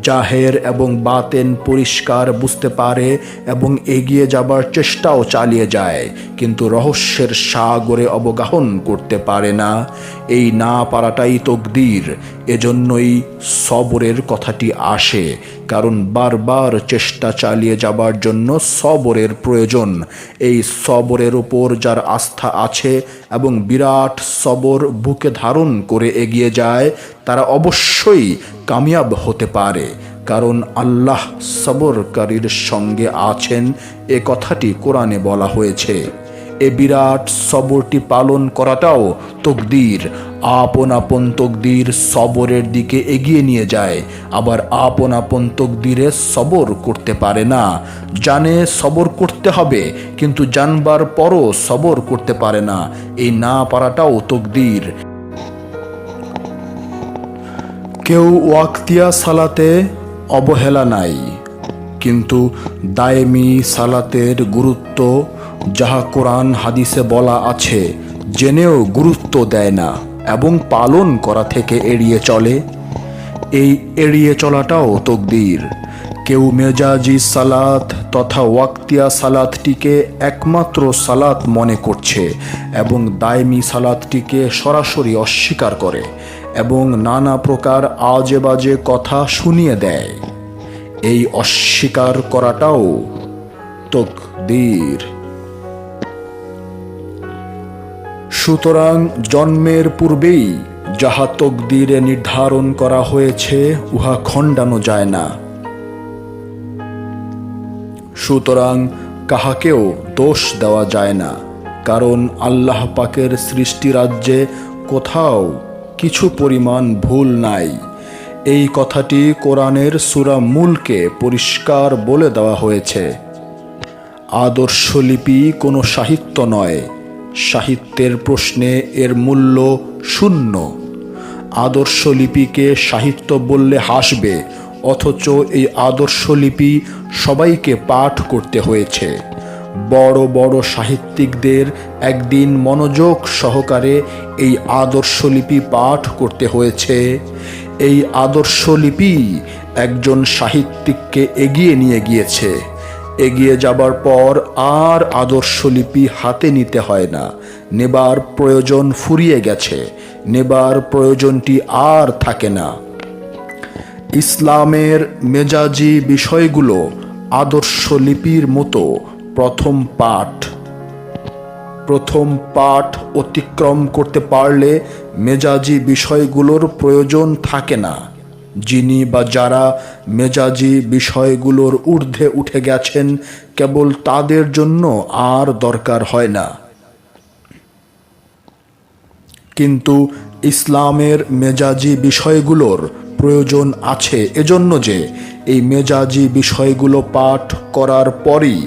জাহের এবং বাতেন পরিষ্কার বুঝতে পারে এবং এগিয়ে যাবার চেষ্টাও চালিয়ে যায়, কিন্তু রহস্যের সাগরে অবগাহন করতে পারে না। এই না পারাটাই তকদির। এজন্যই সবরের কথাটি আসে, কারণ বারবার চেষ্টা চালিয়ে যাবার জন্য সবরের প্রয়োজন। এই সবরের উপর যার আস্থা আছে এবং বিরাট সবর বুকে ধারণ করে এগিয়ে যায়, তারা অবশ্যই কামিয়াব হতে পারে। কারণ আল্লাহ সবরকারীর সঙ্গে আছেন, এ কথাটি কোরআনে বলা হয়েছে। এ বিরাট সবরটি পালন করাটাও তকদির। আপন আপন তকদির সবরের দিকে এগিয়ে নিয়ে যায়, আবার আপন আপন তকদিরে সবর করতে পারে না। জানে সবর করতে হবে, কিন্তু জানবার পরও সবর করতে পারে না। এই না পারাটাও তকদির। কেউ ওয়াক্তিয়া সালাতে অবহেলা নাই, কিন্তু দায়েমি সালাতের গুরুত্ব যাহা কোরআন হাদিসে বলা আছে জেনেও গুরুত্ব দেয় না এবং পালন করা থেকে এড়িয়ে চলে। এই এড়িয়ে চলাটাও তকদির। কেউ মেজাজি সালাত তথা ওয়াক্তিয়া সালাতটিকে একমাত্র সালাত মনে করছে এবং দায়মি সালাতটিকে সরাসরি অস্বীকার করে এবং নানা প্রকার আজে বাজে কথা শুনিয়ে দেয়। এই অস্বীকার করাটাও তকদির। সুতরাং জন্মের পূর্বেই যাহা তকদিরে নির্ধারণ করা হয়েছে উহা খণ্ডানো যায় না। সুতরাং কাহাকেও দোষ দেওয়া যায় না, কারণ আল্লাহ পাকের সৃষ্টি রাজ্যে কোথাও কিছু পরিমাণ ভুল নাই। এই কথাটি কোরআনের সূরা মুলকে পরিষ্কার বলে দেওয়া হয়েছে। আদর্শলিপি কোনো সাহিত্য নয়। সাহিত্যের প্রশ্নে এর মূল্য শূন্য। আদর্শলিপিকে সাহিত্য বললে হাসবে, অথচ এই আদর্শলিপি সবাইকে পাঠ করতে হয়েছে। বড় বড় সাহিত্যিকদের একদিন মনোযোগ সহকারে এই আদর্শলিপি পাঠ করতে হয়েছে। এই আদর্শলিপি একজন সাহিত্যিককে এগিয়ে নিয়ে গিয়েছে। এগিয়ে যাবার পর আর আদর্শলিপি হাতে নিতে হয় না। নেবার প্রয়োজন ফুরিয়ে গেছে, নেবার প্রয়োজনটি আর থাকে না। ইসলামের মেজাজি বিষয়গুলো আদর্শলিপির মতো প্রথম পাঠ। প্রথম পাঠ অতিক্রম করতে পারলে মেজাজি বিষয়গুলোর প্রয়োজন থাকে না। যিনি বা যারা মেজাজি বিষয়গুলোর ঊর্ধ্বে উঠে গেছেন, কেবল তাদের জন্য আর দরকার হয় না। কিন্তু ইসলামের মেজাজি বিষয়গুলোর প্রয়োজন আছে এজন্য যে এই মেজাজি বিষয়গুলো পাঠ করার পরই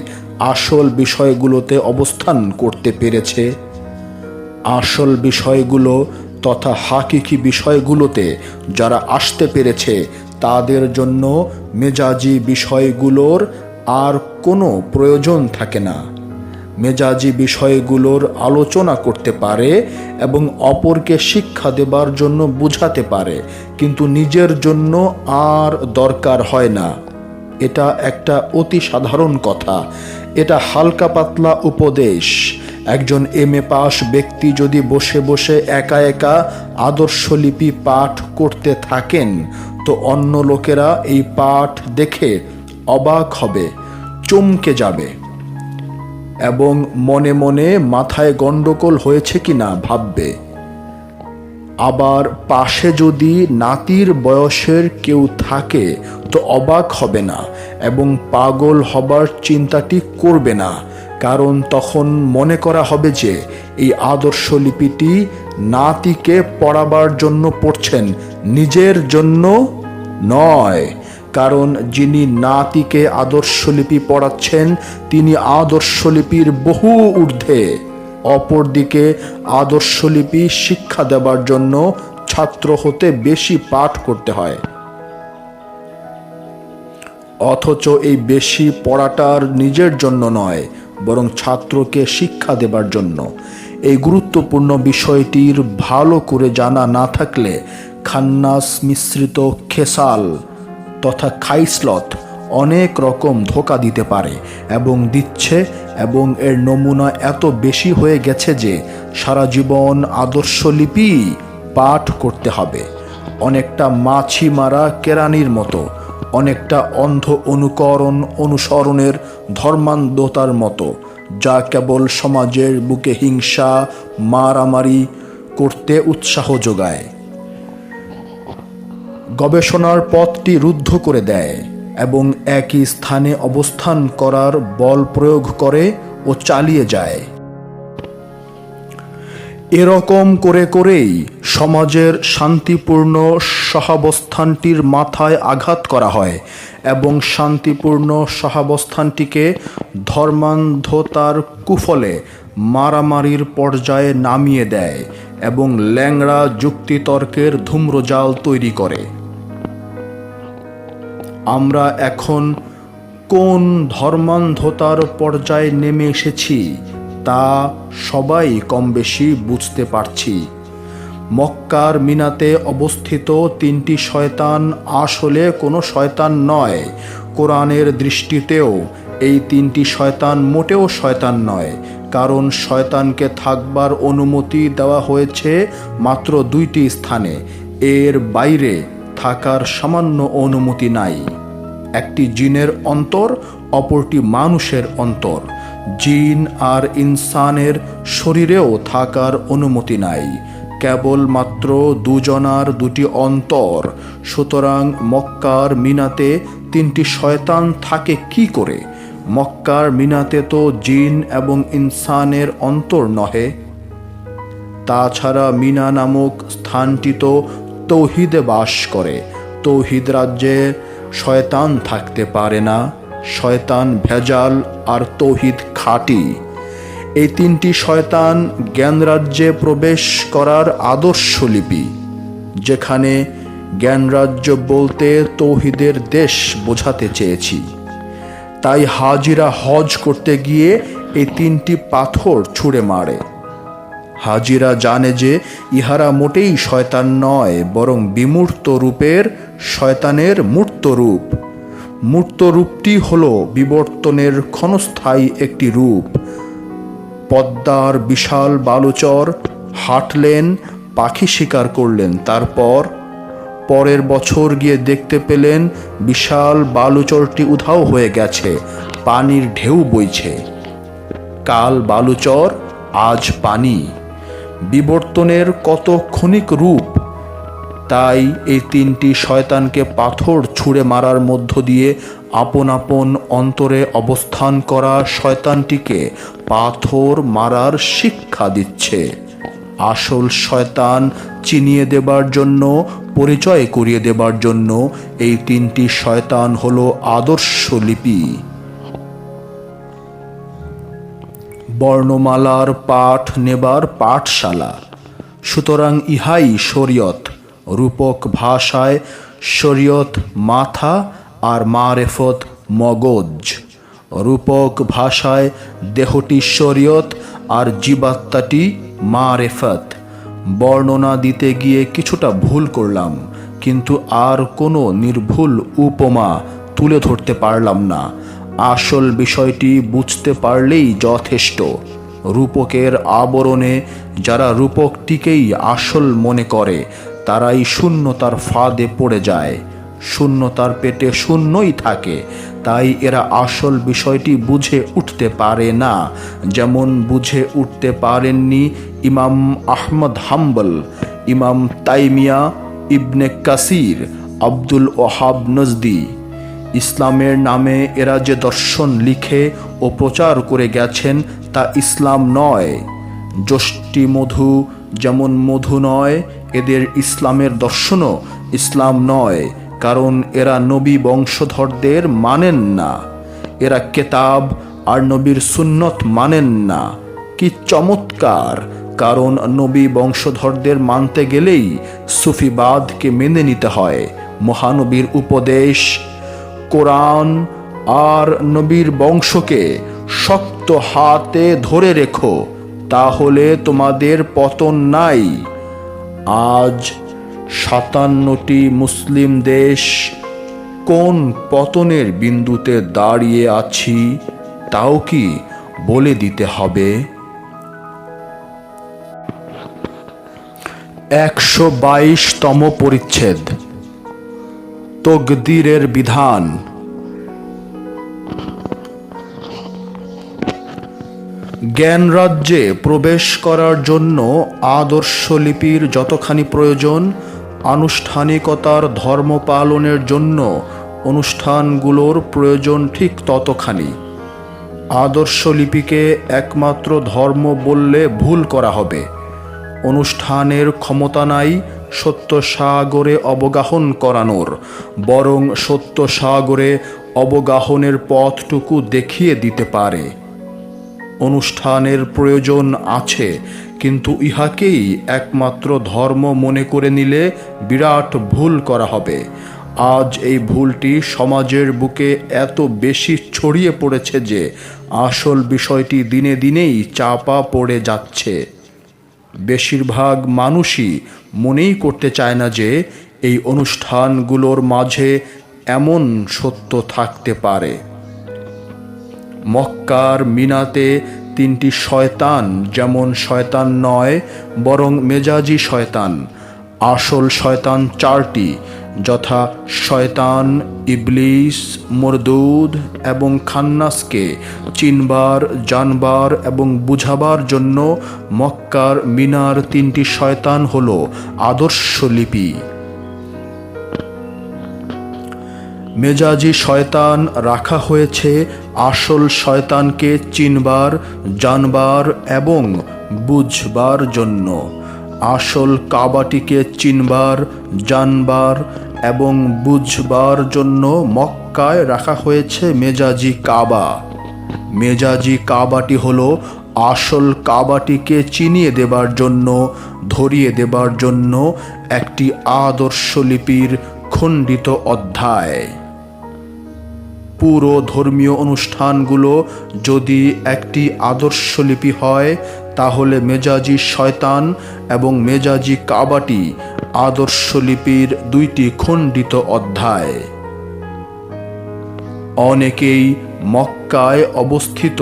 আসল বিষয়গুলোতে অবস্থান করতে পেরেছে। আসল বিষয়গুলো তথা হাকিকি বিষয়গুলোতে যারা আসতে পেরেছে, তাদের জন্য মেজাজি বিষয়গুলোর আর কোনো প্রয়োজন থাকে না। মেজাজি বিষয়গুলোর আলোচনা করতে পারে এবং অপরকে শিক্ষা দেবার জন্য বুঝাতে পারে, কিন্তু নিজের জন্য আর দরকার হয় না। এটা একটা অতি সাধারণ কথা, এটা হালকা পাতলা উপদেশ। একজন MA পাস ব্যক্তি যদি বসে বসে একা একা আদর্শলিপি পাঠ করতে থাকেন, তো অন্য লোকেরা এই পাঠ দেখে অবাক হবে, চমকে যাবে এবং মনে মনে মাথায় গন্ডগোল হয়েছে কিনা ভাববে। আবার পাশে যদি নাতির বয়সের কেউ থাকে তো অবাক হবে না এবং পাগল হবার চিন্তাটি করবে না, কারণ তখন মনে করা হবে যে এই আদর্শলিপিটি নাতিকে পড়াবার জন্য পড়ছেন, নিজের জন্য নয়। কারণ যিনি নাতিকে আদর্শলিপি পড়াচ্ছেন তিনি আদর্শলিপির বহু ঊর্ধ্বে। অপরদিকে আদর্শলিপি শিক্ষা দেবার জন্য ছাত্র হতে বেশি পাঠ করতে হয়, অথচ এই বেশি পড়াটার নিজের জন্য নয়, বরং ছাত্রকে শিক্ষা দেবার জন্য। এই গুরুত্বপূর্ণ বিষয়টির ভালো করে জানা না থাকলে খান্নাস মিশ্রিত খেসাল তথা খাইসলত অনেক রকম ধোঁকা দিতে পারে এবং দিচ্ছে, এবং এর নমুনা এত বেশি হয়ে গেছে যে সারা জীবন আদর্শলিপি পাঠ করতে হবে। অনেকটা মাছি মারা কেরানির মতো, অনেকটা অন্ধ অনুসরণের ধর্মান্ধতার মতো, যা কেবল সমাজের বুকে হিংসা মারামারি করতে উৎসাহ যোগায়, গবেষণার পথটি রুদ্ধ করে দেয় এবং একই স্থানে অবস্থান করার বল প্রয়োগ করে ও চালিয়ে যায়। এরকম করে করেই সমাজের শান্তিপূর্ণ সহাবস্থানটির মাথায় আঘাত করা হয় এবং শান্তিপূর্ণ সহাবস্থানটিকে ধর্মান্ধতার কুফলে মারামারির পর্যায়ে নামিয়ে দেয় এবং ল্যাংড়া যুক্তিতর্কের ধূম্রজাল তৈরি করে। আমরা এখন কোন ধর্মান্ধতার পর্যায়ে নেমে এসেছি তা সবাই কম বেশি বুঝতে পারছি। মক্কার মিনাতে অবস্থিত 3টি শয়তান আসলে কোনো শয়তান নয়। কোরআনের দৃষ্টিতেও এই 3টি শয়তান মোটেও শয়তান নয়, কারণ শয়তানকে থাকবার অনুমতি দেওয়া হয়েছে মাত্র 2টি স্থানে, এর বাইরে থাকার সামান্য অনুমতি নাই। একটি জিনের অন্তর, অপরটি মানুষের অন্তর। জিন আর ইনসানের শরীরেও থাকার অনুমতি নাই, কেবলমাত্র দুজনার 2টি অন্তর। সুতরাং মক্কার মিনাতে 3টি শয়তান থাকে কি করে? মক্কার মিনাতে তো জিন এবং ইনসানের অন্তর নহে। তাছাড়া মিনা নামক স্থানটি তো তৌহিদে বাস করে। তৌহিদ রাজ্যে শয়তান থাকতে পারে না। শয়তান ভেজাল আর তৌহিদ খাঁটি। এই 3টি শয়তান জ্ঞানরাজ্যে প্রবেশ করার আদর্শলিপি, যেখানে জ্ঞানরাজ্য বলতে তৌহিদের দেশ বোঝাতে চেয়েছি। তাই হাজিরা হজ করতে গিয়ে এই 3টি পাথর ছুঁড়ে মারে। হাজিরা জানে যে ইহারা মোটেই শয়তান নয়, বরং বিমূর্ত রূপের শয়তানের মূর্ত রূপ। মূর্ত রূপটি হল বিবর্তনের ক্ষণস্থায়ী একটি রূপ। পদ্মার বিশাল বালুচর হাঁটলেন, পাখি শিকার করলেন, তারপর পরের বছর গিয়ে দেখতে পেলেন বিশাল বালুচরটি উধাও হয়ে গেছে, পানির ঢেউ বইছে। কাল বালুচর, আজ পানি। বিবর্তনের কত ক্ষণিক রূপ। তাই এই তিনটি শয়তানকে পাথর ছুঁড়ে মারার মধ্য দিয়ে আপন আপন অন্তরে অবস্থান করা শয়তানটিকে পাথর মারার শিক্ষা দিচ্ছে। আসল শয়তান চিনিয়ে দেবার জন্য, পরিচয় করিয়ে দেবার জন্য এই তিনটি শয়তান হলো আদর্শ লিপি। বর্ণমালার পাঠ নেবার পাঠশালা। সুতরাং ইহাই শরীয়ত। রূপক ভাষায় শরীয়ত মাথা আর মারেফত মগজ। রূপক ভাষায় দেহটি শরীয়ত আর জীবাত্মাটি মারেফত। বর্ণনা দিতে গিয়ে কিছুটা ভুল করলাম, কিন্তু আর কোনো নির্ভুল উপমা তুলে ধরতে পারলাম না। আসল বিষয়টি বুঝতে পারলেই যথেষ্ট। রূপকের আবরণে যারা রূপকটিকেই আসল মনে করে তারাই শূন্যতার ফাঁদে পড়ে যায়। শূন্যতার পেটে শূন্যই থাকে, তাই এরা আসল বিষয়টি বুঝে উঠতে পারে না। যেমন বুঝে উঠতে পারেননি ইমাম আহমদ হাম্বল, ইমাম তাইমিয়া, ইবনে কাসির, আব্দুল ওহাব নজদি। ইসলামের নামে এরা যে দর্শন লিখে ও প্রচার করে গেছেন তা ইসলাম নয়। যষ্টি মধু যেমন মধু নয়, এদের ইসলামের দর্শনও ইসলাম নয়, কারণ এরা নবী বংশধরদের মানেন না। এরা কেতাব আর নবীর সুন্নত মানেন না। কি চমৎকার! কারণ নবী বংশধরদের মানতে গেলেই সুফিবাদকে মেনে নিতে হয়। মহানবীর উপদেশ, কোরআন আর নবীর বংশকে শক্ত হাতে ধরে রেখো, তাহলে তোমাদের পতন নাই। আজ 57টি মুসলিম দেশ কোন পতনের বিন্দুতে দাঁড়িয়ে আছি তাও কি বলে দিতে হবে? 122তম পরিচ্ছেদ, তকদিরের বিধান। জ্ঞান রাজ্যে প্রবেশ করার জন্য আদর্শলিপির যতখানি প্রয়োজন, আনুষ্ঠানিকতার ধর্ম পালনের জন্য অনুষ্ঠানগুলোর প্রয়োজন ঠিক ততখানি। আদর্শলিপিকে একমাত্র ধর্ম বললে ভুল করা হবে। অনুষ্ঠানের ক্ষমতা নাই সত্য সাগরে অবগাহন করানোর, বরং সত্য সাগরে অবগাহনের পথটুকু দেখিয়ে দিতে পারে। অনুষ্ঠানের প্রয়োজন আছে, কিন্তু ইহাকেই একমাত্র ধর্ম মনে করে নিলে বিরাট ভুল করা হবে। আজ এই ভুলটি সমাজের বুকে এত বেশি ছড়িয়ে পড়েছে যে আসল বিষয়টি দিনে দিনেই চাপা পড়ে যাচ্ছে। বেশিরভাগ মানুষই মনেই করতে চায় না যে এই অনুষ্ঠানগুলোর মাঝে এমন সত্য থাকতে পারে। মক্কার মিনাতে 3টি শয়তান যেমন শয়তান নয়, বরং মেজাজি শয়তান। আসল শয়তান 4টি, যথা শয়তান, ইবলিস, মরদুদ এবং খান্নাসকে চিনবার, জানবার এবং বুঝাবার জন্য মক্কার মিনার 3টি শয়তান হল আদর্শ লিপি। মেজাজি শয়তান রাখা হয়েছে আসল শয়তানকে চিনবার, জানবার এবং বুঝবার জন্য। আসল কাবাটিকে চিনবার, জানবার এবং বুঝবার জন্য মক্কায় রাখা হয়েছে মেজাজি কাবা। মেজাজি কাবাটি হলো আসল কাবাটিকে চিনিয়ে দেবার জন্য, ধরিয়ে দেবার জন্য একটি আদর্শ লিপির খণ্ডিত অধ্যায়। পুরো ধর্মীয় অনুষ্ঠানগুলো যদি একটি আদর্শলিপি হয়, তাহলে মেজাজি শয়তান এবং মেজাজি কাবাটি আদর্শলিপির 2টি খণ্ডিত অধ্যায়। অনেকেই মক্কায় অবস্থিত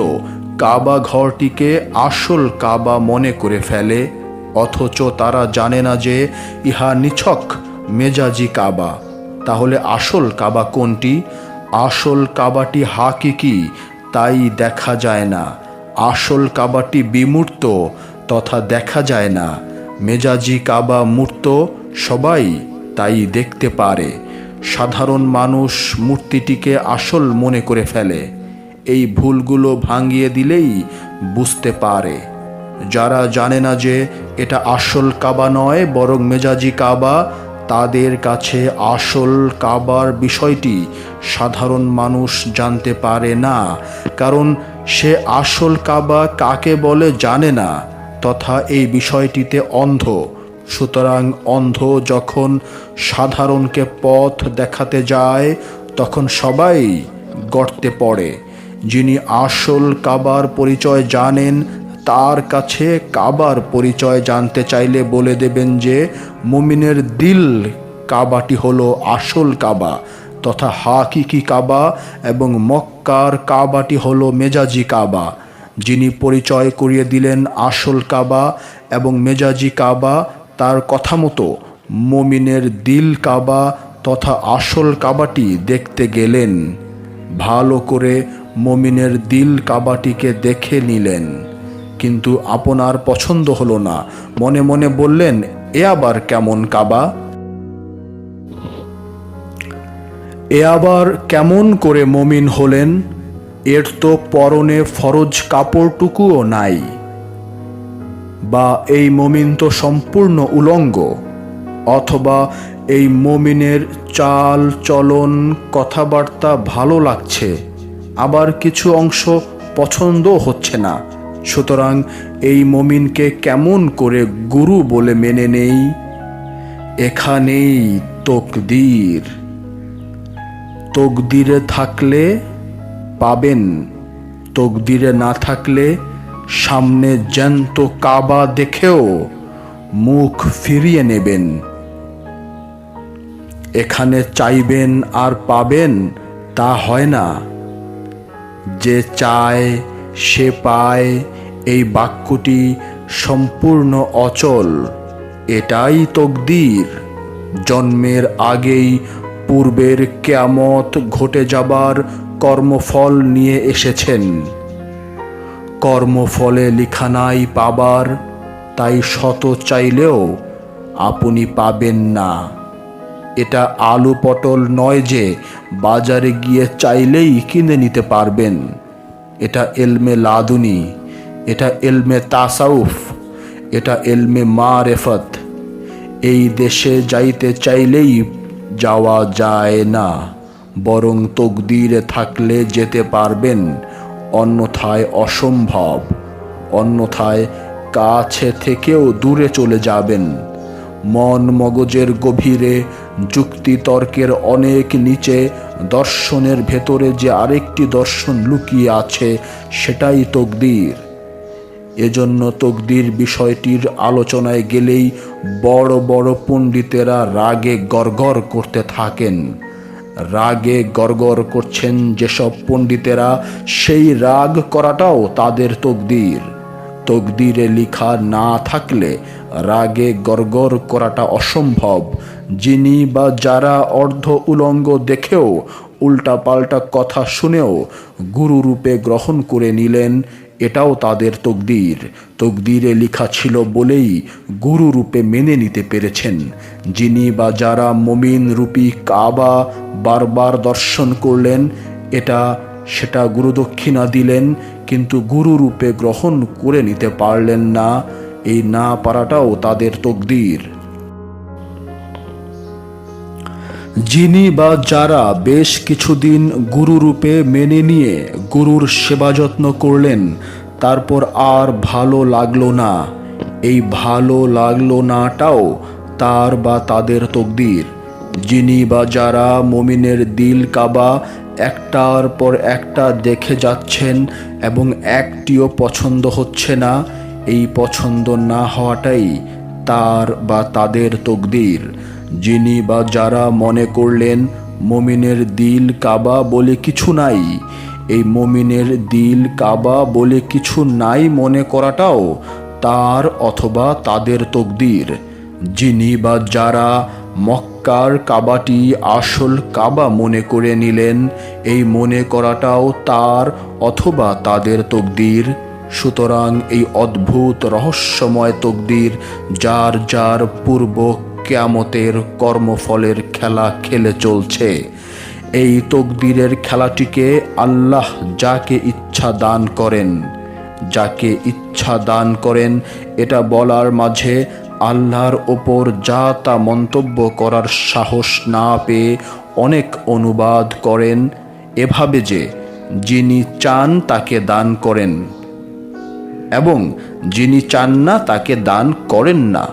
কাবা ঘরটিকে আসল কাবা মনে করে ফেলে, অথচ তারা জানে না যে ইহা নিছক মেজাজি কাবা। তাহলে আসল কাবা কোনটি? আসল কাবাটি হাকিকি, তাই দেখা যায় না। আসল কাবাটি বিমূর্ত তথা দেখা যায় না, মেজাজি কাবা মূর্ত, সবাই তাই দেখতে পারে। সাধারণ মানুষ মূর্তিটিকে আসল মনে করে ফেলে। এই ভুলগুলো ভাঙিয়ে দিলেই বুঝতে পারে। যারা জানে না যে এটা আসল কাবা নয় বরং মেজাজি কাবা, তাদের কাছে আসল কাবার বিষয়টি সাধারণ মানুষ জানতে পারে না, কারণ সে আসল কাবা কাকে বলে জানে না, তথা এই বিষয়টিতে অন্ধ। সুতরাং অন্ধ যখন সাধারণকে পথ দেখাতে যায় তখন সবাই গর্তে পড়ে। যিনি আসল কাবার পরিচয় জানেন তার কাছে কাবার পরিচয় জানতে চাইলে বলে দেবেন যে মুমিনের দিল কাবাটি হলো আসল কাবা তথা হাকিকি কাবা এবং মক্কার কাবাটি হলো মেজাজি কাবা। যিনি পরিচয় করিয়ে দিলেন আসল কাবা এবং মেজাজি কাবা, তার কথা মতো মুমিনের দিল কাবা তথা আসল কাবাটি দেখতে গেলেন। ভালো করে মুমিনের দিল কাবাটিকে দেখে নিলেন, কিন্তু আপনার পছন্দ হলো না। মনে মনে বললেন, এ আবার কেমন কাবা? এ আবার কেমন করে মুমিন হলেন? এর তো পরনে ফরজ কাপড়টুকুও নাই। বা এই মুমিন তো সম্পূর্ণ উলঙ্গ। অথবা এই মুমিনের চাল চলন কথাবার্তা ভালো লাগছে, আবার কিছু অংশ পছন্দ হচ্ছে না। সুতরাং এই মুমিনকে কেমন করে গুরু বলে মেনে নেই? এখানেই তকদির। তকদিরে থাকলে পাবেন, তকদিরে না থাকলে সামনে জ্যান্ত কাবা দেখেও মুখ ফিরিয়ে নেবেন। এখানে চাইবেন আর পাবেন তা হয় না। যে চায় সে পায়, এই বাক্যটি সম্পূর্ণ অচল। এটাই তকদির। জন্মের আগেই পূর্বের কিয়ামত ঘটে যাবার কর্মফল নিয়ে এসেছেন। কর্মফলে লিখা নাই পাবার, তাই শত চাইলেও আপনি পাবেন না। এটা আলু পটল নয় যে বাজারে গিয়ে চাইলেই কিনে নিতে পারবেন। এটা এলমে লাদুনি, এটা এলমে তাসাউফ, এটা এলমে মারেফত। এই দেশে যাইতে চাইলেই যাওয়া যায় না, বরং তকদিরে থাকলে যেতে পারবেন, অন্যথায় অসম্ভব। অন্যথায় কাছে থেকেও দূরে চলে যাবেন। মন মগজের গভীরে, যুক্তি তর্কের অনেক নিচে, দর্শনের ভেতরে যে আরেকটি দর্শন লুকিয়ে আছে, সেটাই তকদির। এজন্য তকদির বিষয়টির আলোচনায় গেলেই বড় বড় পণ্ডিতেরা রাগে গড়গড় করতে থাকেন। রাগে গড়গড় করছেন যেসব পণ্ডিতেরা, সেই রাগ করাটাও তাদের তকদির। তকদিরে লিখা না থাকলে রাগে গড়গড় করাটা অসম্ভব। যিনি বা যারা অর্ধ উলঙ্গ দেখেও উল্টাপাল্টা কথা শুনেও গুরু রূপে গ্রহণ করে নিলেন, এটাও তাদের তকদির। তকদিরে লেখা ছিল বলেই গুরু রূপে মেনে নিতে পেরেছেন। যিনি বা যারা মুমিন রূপী কাবা বারবার দর্শন করলেন, এটা সেটা গুরুদক্ষিণা দিলেন, কিন্তু গুরু রূপে গ্রহণ করে নিতে পারলেন না। এই না পারাটাও তাদের তকদির। যিনি বা যারা বেশ কিছুদিন গুরু রূপে মেনে নিয়ে গুরুর সেবা যত্ন করলেন, তারপর আর ভালো লাগলো না, এই ভালো লাগলো নাটাও তার বা তাদের তকদির। যিনি বা যারা মুমিনের দিল কাবা একটার পর একটা দেখে যাচ্ছেন এবং একটিও পছন্দ হচ্ছে না, এই পছন্দ না হওয়াটাই তার বা তাদের তকদির। যিনি বা যারা মনে করলেন মুমিনের দিল কাবা বলে কিছু নাই, এই মুমিনের দিল কাবা বলে কিছু নাই মনে করাটাও তার অথবা তাদের তকদির। যিনি বা যারা মক্কার কাবাটি আসল কাবা মনে করে নিলেন, এই মনে করাটাও তার অথবা তাদের তকদির। সুতরাং এই অদ্ভুত রহস্যময় তকদির যার যার পূর্ব কিয়ামতের কর্মফলের খেলা খেলে চলছে, এই তকদিরের খেলাটিকে আল্লাহ যাকে ইচ্ছা দান করেন, যাকে ইচ্ছা দান করেন, এটা বলার মাঝে আল্লাহর ওপর যা তা মন্তব্য করার সাহস না পেয়ে অনেক অনুবাদ করেন এভাবে যে যিনি চান তাকে দান করেন এবং যিনি চান না তাকে দান করেন না।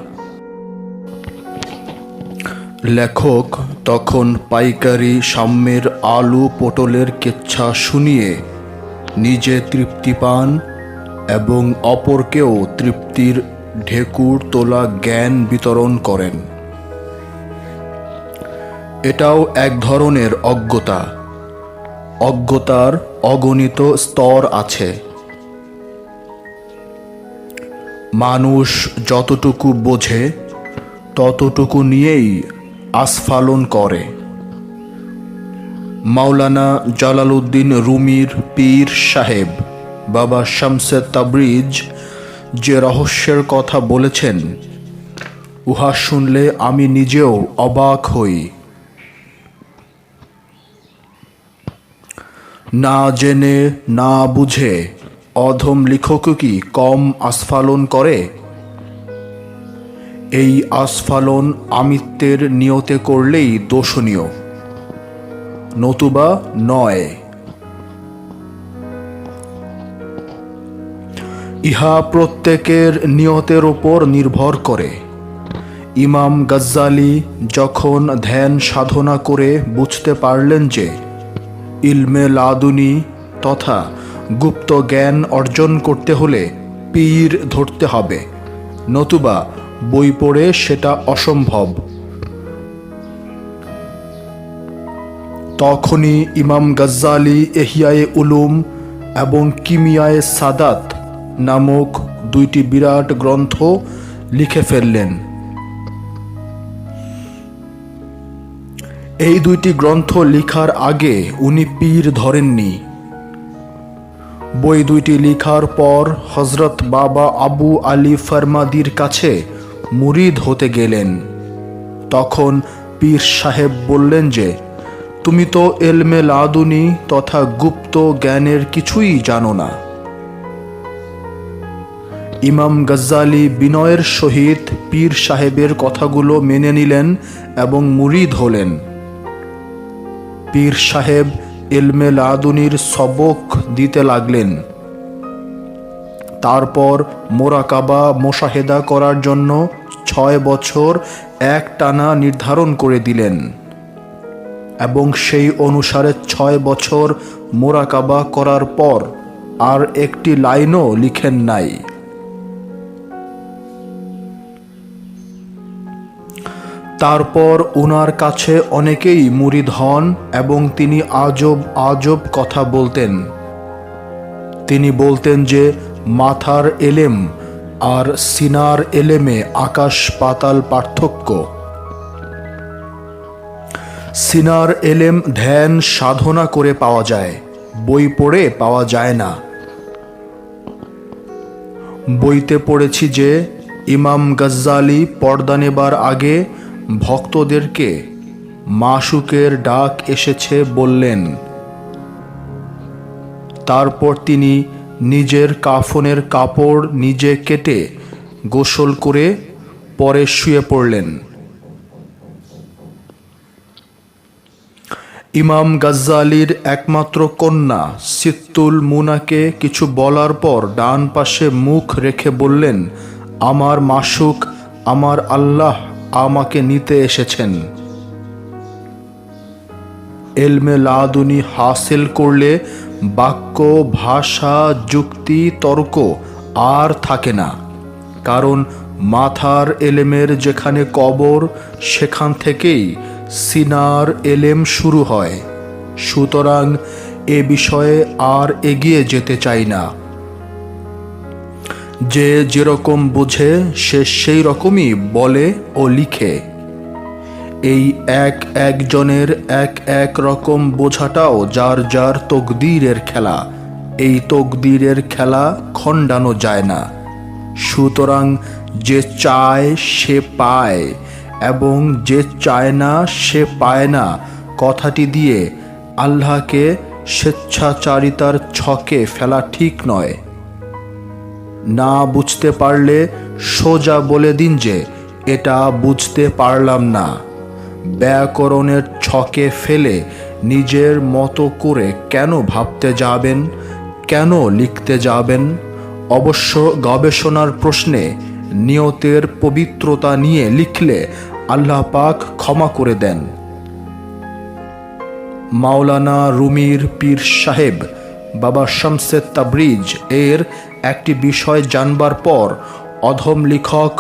লেখক তখন পাইকারি সাম্যের আলু পটলের কেচ্ছা শুনিয়ে নিজে তৃপ্তি পান এবং অপরকেও তৃপ্তির ঢেকুর তোলা জ্ঞান বিতরণ করেন। এটাও এক ধরনের অজ্ঞতা। অজ্ঞতার অগণিত স্তর আছে। মানুষ যতটুকু বোঝে ততটুকু নিয়েই আস্ফালন করে। মাওলানা জালালউদ্দিন রুমির পীর সাহেব বাবা শামসে তাবরিজ যে রহস্যের কথা বলেছেন, উহা শুনলে আমি নিজেও অবাক হই। না জেনে না বুঝে অধম লেখক কি কম আস্ফালন করে? এই আস্ফালন আমিত্বের নিয়তে করলেই দোষণীয়, নতুবা নয়। ইহা প্রত্যেকের নিয়তের ওপর নির্ভর করে। ইমাম গাজ্জালি যখন ধ্যান সাধনা করে বুঝতে পারলেন যে ইলমে লাদুনি তথা গুপ্ত জ্ঞান অর্জন করতে হলে পীর ধরতে হবে, নতুবা বই পড়ে সেটা অসম্ভব, তখনই ইমাম গাজ্জালি ইহইয়ায়ে উলুম এবং কিমিয়ায়ে সাদাত নামক দুইটি বিরাট গ্রন্থ লিখে ফেললেন। এই দুইটি গ্রন্থ লিখার আগে উনি পীর ধরেননি। বই দুইটি লিখার পর হযরত বাবা আবু আলী ফরমাদির কাছে মুরিদ হতে গেলেন। তখন পীর সাহেব বললেন যে তুমি তো ইলমে লাদুনি তথা গুপ্ত জ্ঞানের কিছুই জানো না। ইমাম গাজ্জালি বিনয়ের সহিত পীর সাহেবের কথাগুলো মেনে নিলেন এবং মুরিদ হলেন। পীর সাহেব ইলমে লাদুনির সবক দিতে লাগলেন। তারপর মোরাকাবা মোশাহেদা করার জন্য 6 বছর একটানা নির্ধারণ করে দিলেন এবং সেই অনুসারে 6 বছর মোরাকাবা করার পর আর একটি লাইনও লিখেন নাই। তারপর ওনার কাছে অনেকেই মুরিদ হন এবং তিনি আজব আজব কথা বলতেন। তিনি বলতেন যে মাথার এলেম আর সিনার এলেমে আকাশ পাতাল পার্থক্য। সিনার এলেম ধ্যান সাধনা করে পাওয়া যায়, বই পড়ে পাওয়া যায় না। বইতে পড়েছি যে ইমাম গাজ্জালি পর্দা নেবার আগে ভক্তদেরকে মাশুকের ডাক এসেছে বললেন। তারপর তিনি নিজের কাফনের কাপড় নিজে কেটে গোসল করে পরে শুয়ে পড়লেন। ইমাম গাজ্জালির একমাত্র কন্যা সিত্তুল মুনাকে কিছু বলার পর ডান পাশে মুখ রেখে বললেন, আমার মাশুক আমার আল্লাহ আমাকে নিতে এসেছেন। ইলমে লাদুনি হাসিল করলে বাক্য ভাষা যুক্তি তর্ক আর থাকে না, কারণ মাথার এলেমের যেখানে কবর সেখান থেকেই সিনার এলেম শুরু হয়। সুতরাং এ বিষয়ে আর এগিয়ে যেতে চাই না। যে যেরকম বোঝে সে সেই রকমই বলে ও লিখে। এই একজনের এক রকম বোঝাটাও যার যার তকদিরের খেলা, এই তকদিরের খেলা খণ্ডানো যায় না। সুতরাং যে চায় সে পায় এবং যে চায় না সে পায় না কথাটি দিয়ে আল্লাহকে স্বেচ্ছাচারিতার ছকে ফেলা ঠিক নয়। না বুঝতে পারলে সোজা বলে দিন যে এটা বুঝতে পারলাম না। ব্যাকরণের ছকে ফেলে নিজের মতো করে কেন ভাবতে যাবেন, কেন লিখতে যাবেন? অবশ্য গবেষণার প্রশ্নে নিয়তের পবিত্রতা নিয়ে লিখলে আল্লাহ পাক ক্ষমা করে দেন। মাওলানা রুমির পীর সাহেব বাবা শামসে তাবরিজ এর একটি বিষয় জানবার পর অধম লেখক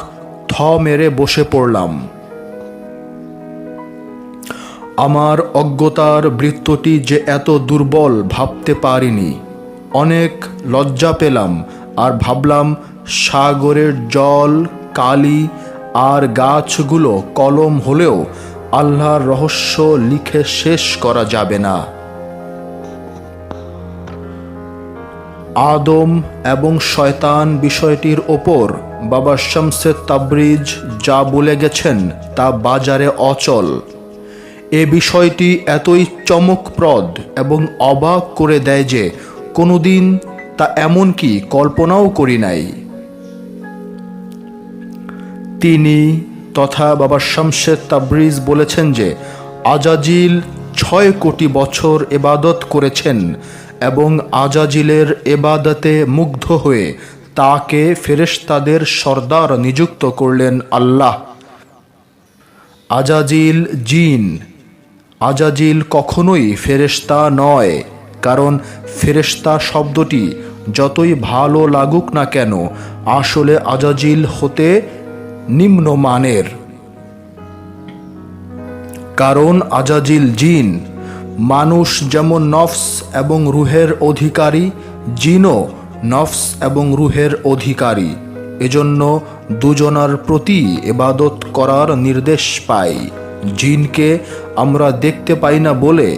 থ মেরে বসে পড়লাম। আমার অজ্ঞতার বৃত্তটি যে এত দুর্বল ভাবতে পারিনি। অনেক লজ্জা পেলাম আর ভাবলাম সাগরের জল, কালি আর গাছগুলো কলম হলেও আল্লাহর রহস্য লিখে শেষ করা যাবে না। আদম এবং শয়তান বিষয়টির ওপর বাবা শামসে তাবরিজ যা বলে গেছেন তা বাজারে অচল। এ বিষয়টি এতই চমকপ্রদ এবং অবাক করে দেয় যে কোনোদিন তা এমনকি কল্পনাও করি নাই। তিনি তথা বাবা শামসে তাবরিজ বলেছেন যে আজাজিল 6 কোটি বছর ইবাদত করেছেন এবং আজাজিলের ইবাদতে মুগ্ধ হয়ে তাকে ফেরেশতাদের সর্দার নিযুক্ত করলেন আল্লাহ। আজাজিল জিন। আজাজিল কখনোই ফেরেশতা নয়, কারণ ফেরেশতা শব্দটি যতই ভালো লাগুক না কেন আসলে আজাজিল হতে নিম্নমানের। কারণ আজাজিল জিন। মানুষ যেমন নফস এবং রুহের অধিকারী, জিনও নফস এবং রুহের অধিকারী। এজন্য দুজনার প্রতি ইবাদত করার নির্দেশ পাই। জিনকে আমরা দেখতে পাই না বলে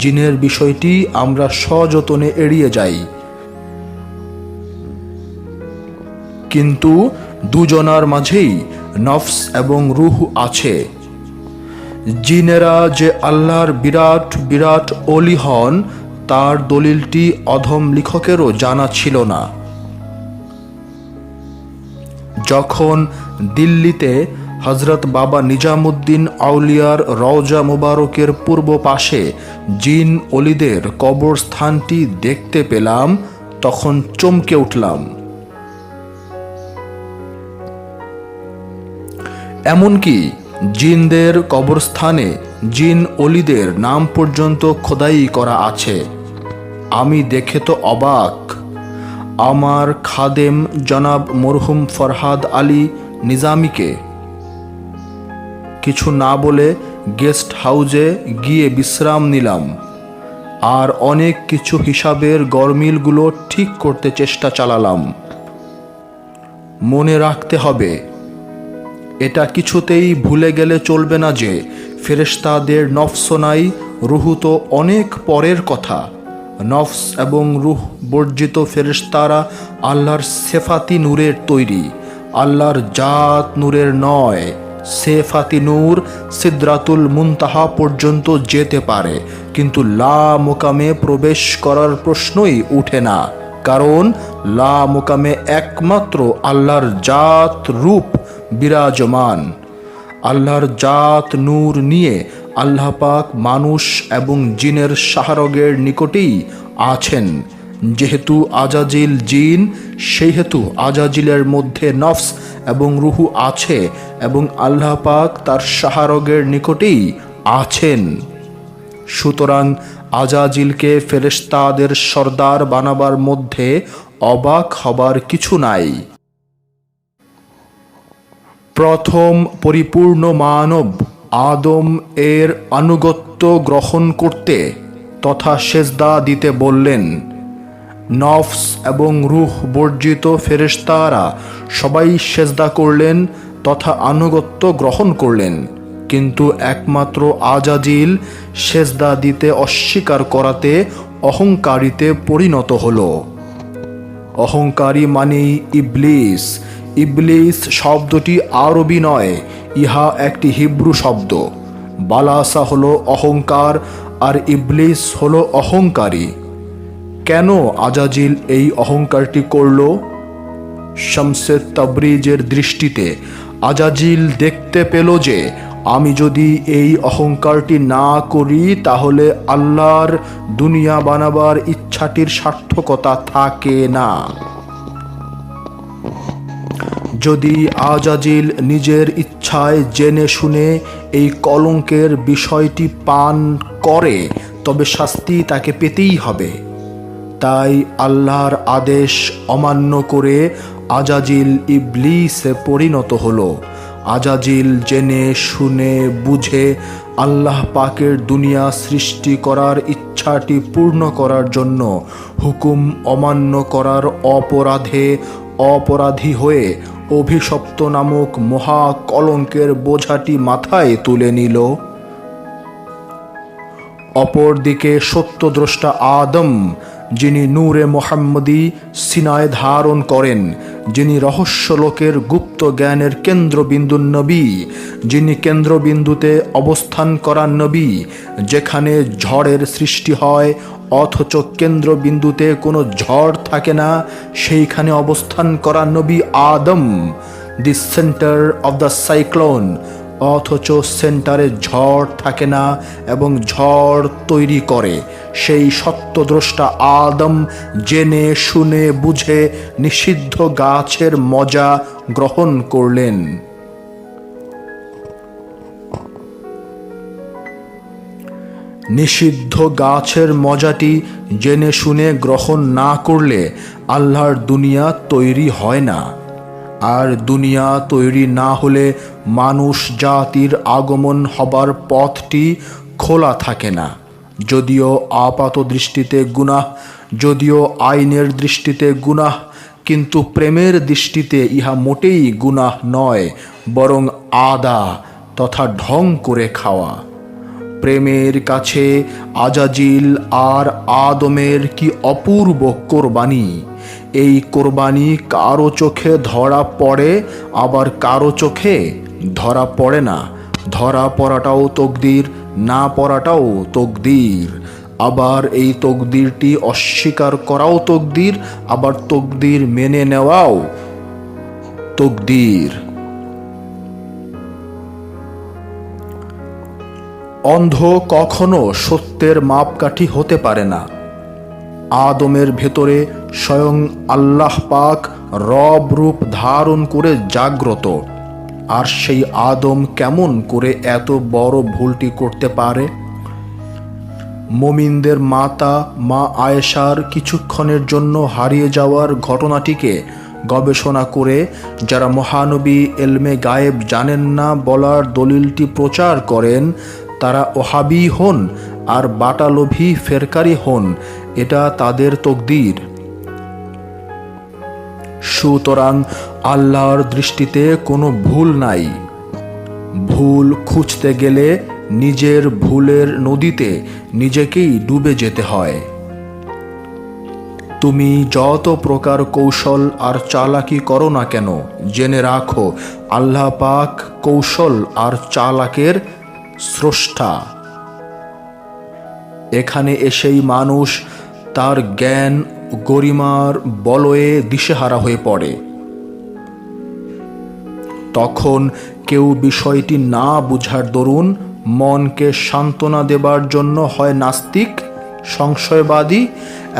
জিনের বিষয়টি আমরা সযতনে এড়িয়ে যাই, কিন্তু দুজনার মাঝেই নফস এবং রূহ আছে। জিনেরা যে আল্লাহর বিরাট বিরাট ওলি হন তার দলিলটি অধম লেখকেরও জানা ছিল না। যখন দিল্লিতে হযরত বাবা নিজামুদ্দিন আউলিয়ার রওজা মুবারকের পূর্ব পাশে জিন ওলিদের কবরস্থানটি দেখতে পেলাম তখন চমকে উঠলাম। এমনকি জিনদের কবরস্থানে জিন ওলিদের নাম পর্যন্ত খোদাই করা আছে। আমি দেখে তো অবাক। আমার খাদেম জনাব মরহুম ফরহাদ আলী নিজামীকে কিছু না বলে গেস্ট হাউজে গিয়ে বিশ্রাম নিলাম আর অনেক কিছু হিসাবের গরমিলগুলো ঠিক করতে চেষ্টা চালালাম। মনে রাখতে হবে, এটা কিছুতেই ভুলে গেলে চলবে না যে ফেরেশতাদের নফস নাই, রূহ তো অনেক পরের কথা। নফস এবং রূহ বর্জিত ফেরেশতারা আল্লাহর সেফাতি নূরের তৈরি, আল্লাহর জাত নূরের নয়। সেফাতি নূর সিদরাতুল মুনতাহা পর্যন্ত যেতে পারে, কিন্তু লা মোকামে প্রবেশ করার প্রশ্নই উঠে না, কারণ লা মোকামে একমাত্র আল্লাহর জাত রূপ বিরাজমান। আল্লাহর জাত নূর নিয়ে আল্লাহ পাক মানুষ এবং জিনের শাহরগের নিকটেই আছেন। যেহেতু আজাজিল জিন, সেই হেতু আজাজিলের মধ্যে নফস এবং রূহ আছে এবং আল্লাহ পাক তার শাহরগের নিকটেই আছেন। সুতরাং আজাজিলকে ফেরেশতাদের সর্দার বানাবার মধ্যে অবাক হবার কিছু নাই। প্রথম পরিপূর্ণ মানব আদম এর আনুগত্য গ্রহণ করতে তথা সেজদা দিতে বললেন। নফস এবং রূহ বর্জিত ফেরেশতারা সবাই সেজদা করলেন তথা আনুগত্য গ্রহণ করলেন, কিন্তু একমাত্র আজাজিল সেজদা দিতে অস্বীকার করাতে অহংকারীতে পরিণত হলো। অহংকারী মানেই ইবলিস। ইবলিস শব্দটি আরবি নয়, ইহা একটি হিব্রু শব্দ। বালাসা হলো অহংকার আর ইবলিস হলো অহংকারী। কেন আজাজিল এই অহংকারটি করল? শামসে তাবরিজের দৃষ্টিতে আজাজিল দেখতে পেল যে আমি যদি এই অহংকারটি না করি তাহলে আল্লাহর দুনিয়া বানাবার ইচ্ছাটির সার্থকতা থাকে না। যদি আজাজিল নিজের ইচ্ছায় জেনে শুনে এই কলঙ্কের বিষয়টি পান করে তবে শাস্তি তাকে পেতেই হবে। তাই আল্লাহর আদেশ অমান্য করে আজাজিল ইবলিসে পরিণত হলো। আজাজিল জেনে শুনে বুঝে আল্লাহ পাকের দুনিয়া সৃষ্টি করার ইচ্ছাটি পূর্ণ করার জন্য হুকুম অমান্য করার অপরাধে অপরাধী হয়ে অভিশপ্ত নামক মহা কলঙ্কের বোঝাটি মাথায় তুলে নিল। অপরদিকে সত্যদ্রষ্টা আদম, যিনি নূরে মোহাম্মদী সিনায় ধারণ করেন, যিনি রহস্যলোকের গুপ্ত জ্ঞানের কেন্দ্রবিন্দু নবী, যিনি কেন্দ্রবিন্দুতে অবস্থান করা নবী, যেখানে ঝড়ের সৃষ্টি হয় অথচ কেন্দ্রবিন্দুতে কোনো ঝড় থাকে না, সেইখানে অবস্থান করা নবী আদম, the centre of the cyclone, অথচ সেন্টারে ঝড় থাকে না এবং ঝড় তৈরি করে সেই সত্যদ্রষ্টা আদম জেনে শুনে বুঝে নিষিদ্ধ গাছের মজা গ্রহণ করলেন। নিষিদ্ধ গাছের মজাটি জেনে শুনে গ্রহণ না করলে আল্লাহর দুনিয়া তৈরি হয় না। আর দুনিয়া তৈরি না হলে মানুষ জাতির আগমন হবার পথটি খোলা থাকে না। যদিও আপাত দৃষ্টিতে গুনাহ, যদিও আইনের দৃষ্টিতে গুনাহ, কিন্তু প্রেমের দৃষ্টিতে ইহা মোটেই গুনাহ নয়, বরং আদা তথা ঢং করে খাওয়া। প্রেমের কাছে আজাজিল আর আদমের কি অপূর্ব কোরবানি! এই কোরবানি কারো চোখে ধরা পড়ে, আবার কারো চোখে ধরা পড়ে না। ধরা পড়াটাও তকদির, না পড়াটাও তকদির। আবার এই তকদিরটি অস্বীকার করাও তকদির, আবার তকদির মেনে নেওয়াও তকদির। অন্ধ কখনো সত্যের মাপকাঠি হতে পারে না। আদমের ভেতরে স্বয়ং আল্লাহ পাক রব রূপ ধারণ করে জাগ্রত, আর সেই আদম কেমন করে এত বড় ভুলটি করতে পারে? মুমিনদের মাতা মা আয়েশার কিছুক্ষণের জন্য হারিয়ে যাওয়ার ঘটনাটিকে গবেষণা করে যারা মহানবী এলমে গায়েব জানেন না বলার দলিলটি প্রচার করেন, তারা ওহাবি হন আর বাটালোভী ফেরকারি হন, এটা তাদের তকদির। সুতরাং আল্লাহর দৃষ্টিতে কোনো ভুল নাই। ভুল খুঁজতে গেলে নিজের ভুলের নদীতে নিজেকেই ডুবে যেতে হয়। তুমি যত প্রকার কৌশল আর চালাকি করো না কেন, জেনে রাখো আল্লাহ পাক কৌশল আর চালাকের স্রষ্টা। এখানে এসেই মানুষ তার জ্ঞান গরিমার বলয়ে দিশেহারা হয়ে পড়ে। তখন কেউ বিষয়টি না বুঝার দরুন মনকে সান্ত্বনা দেবার জন্য হয় নাস্তিক, সংশয়বাদী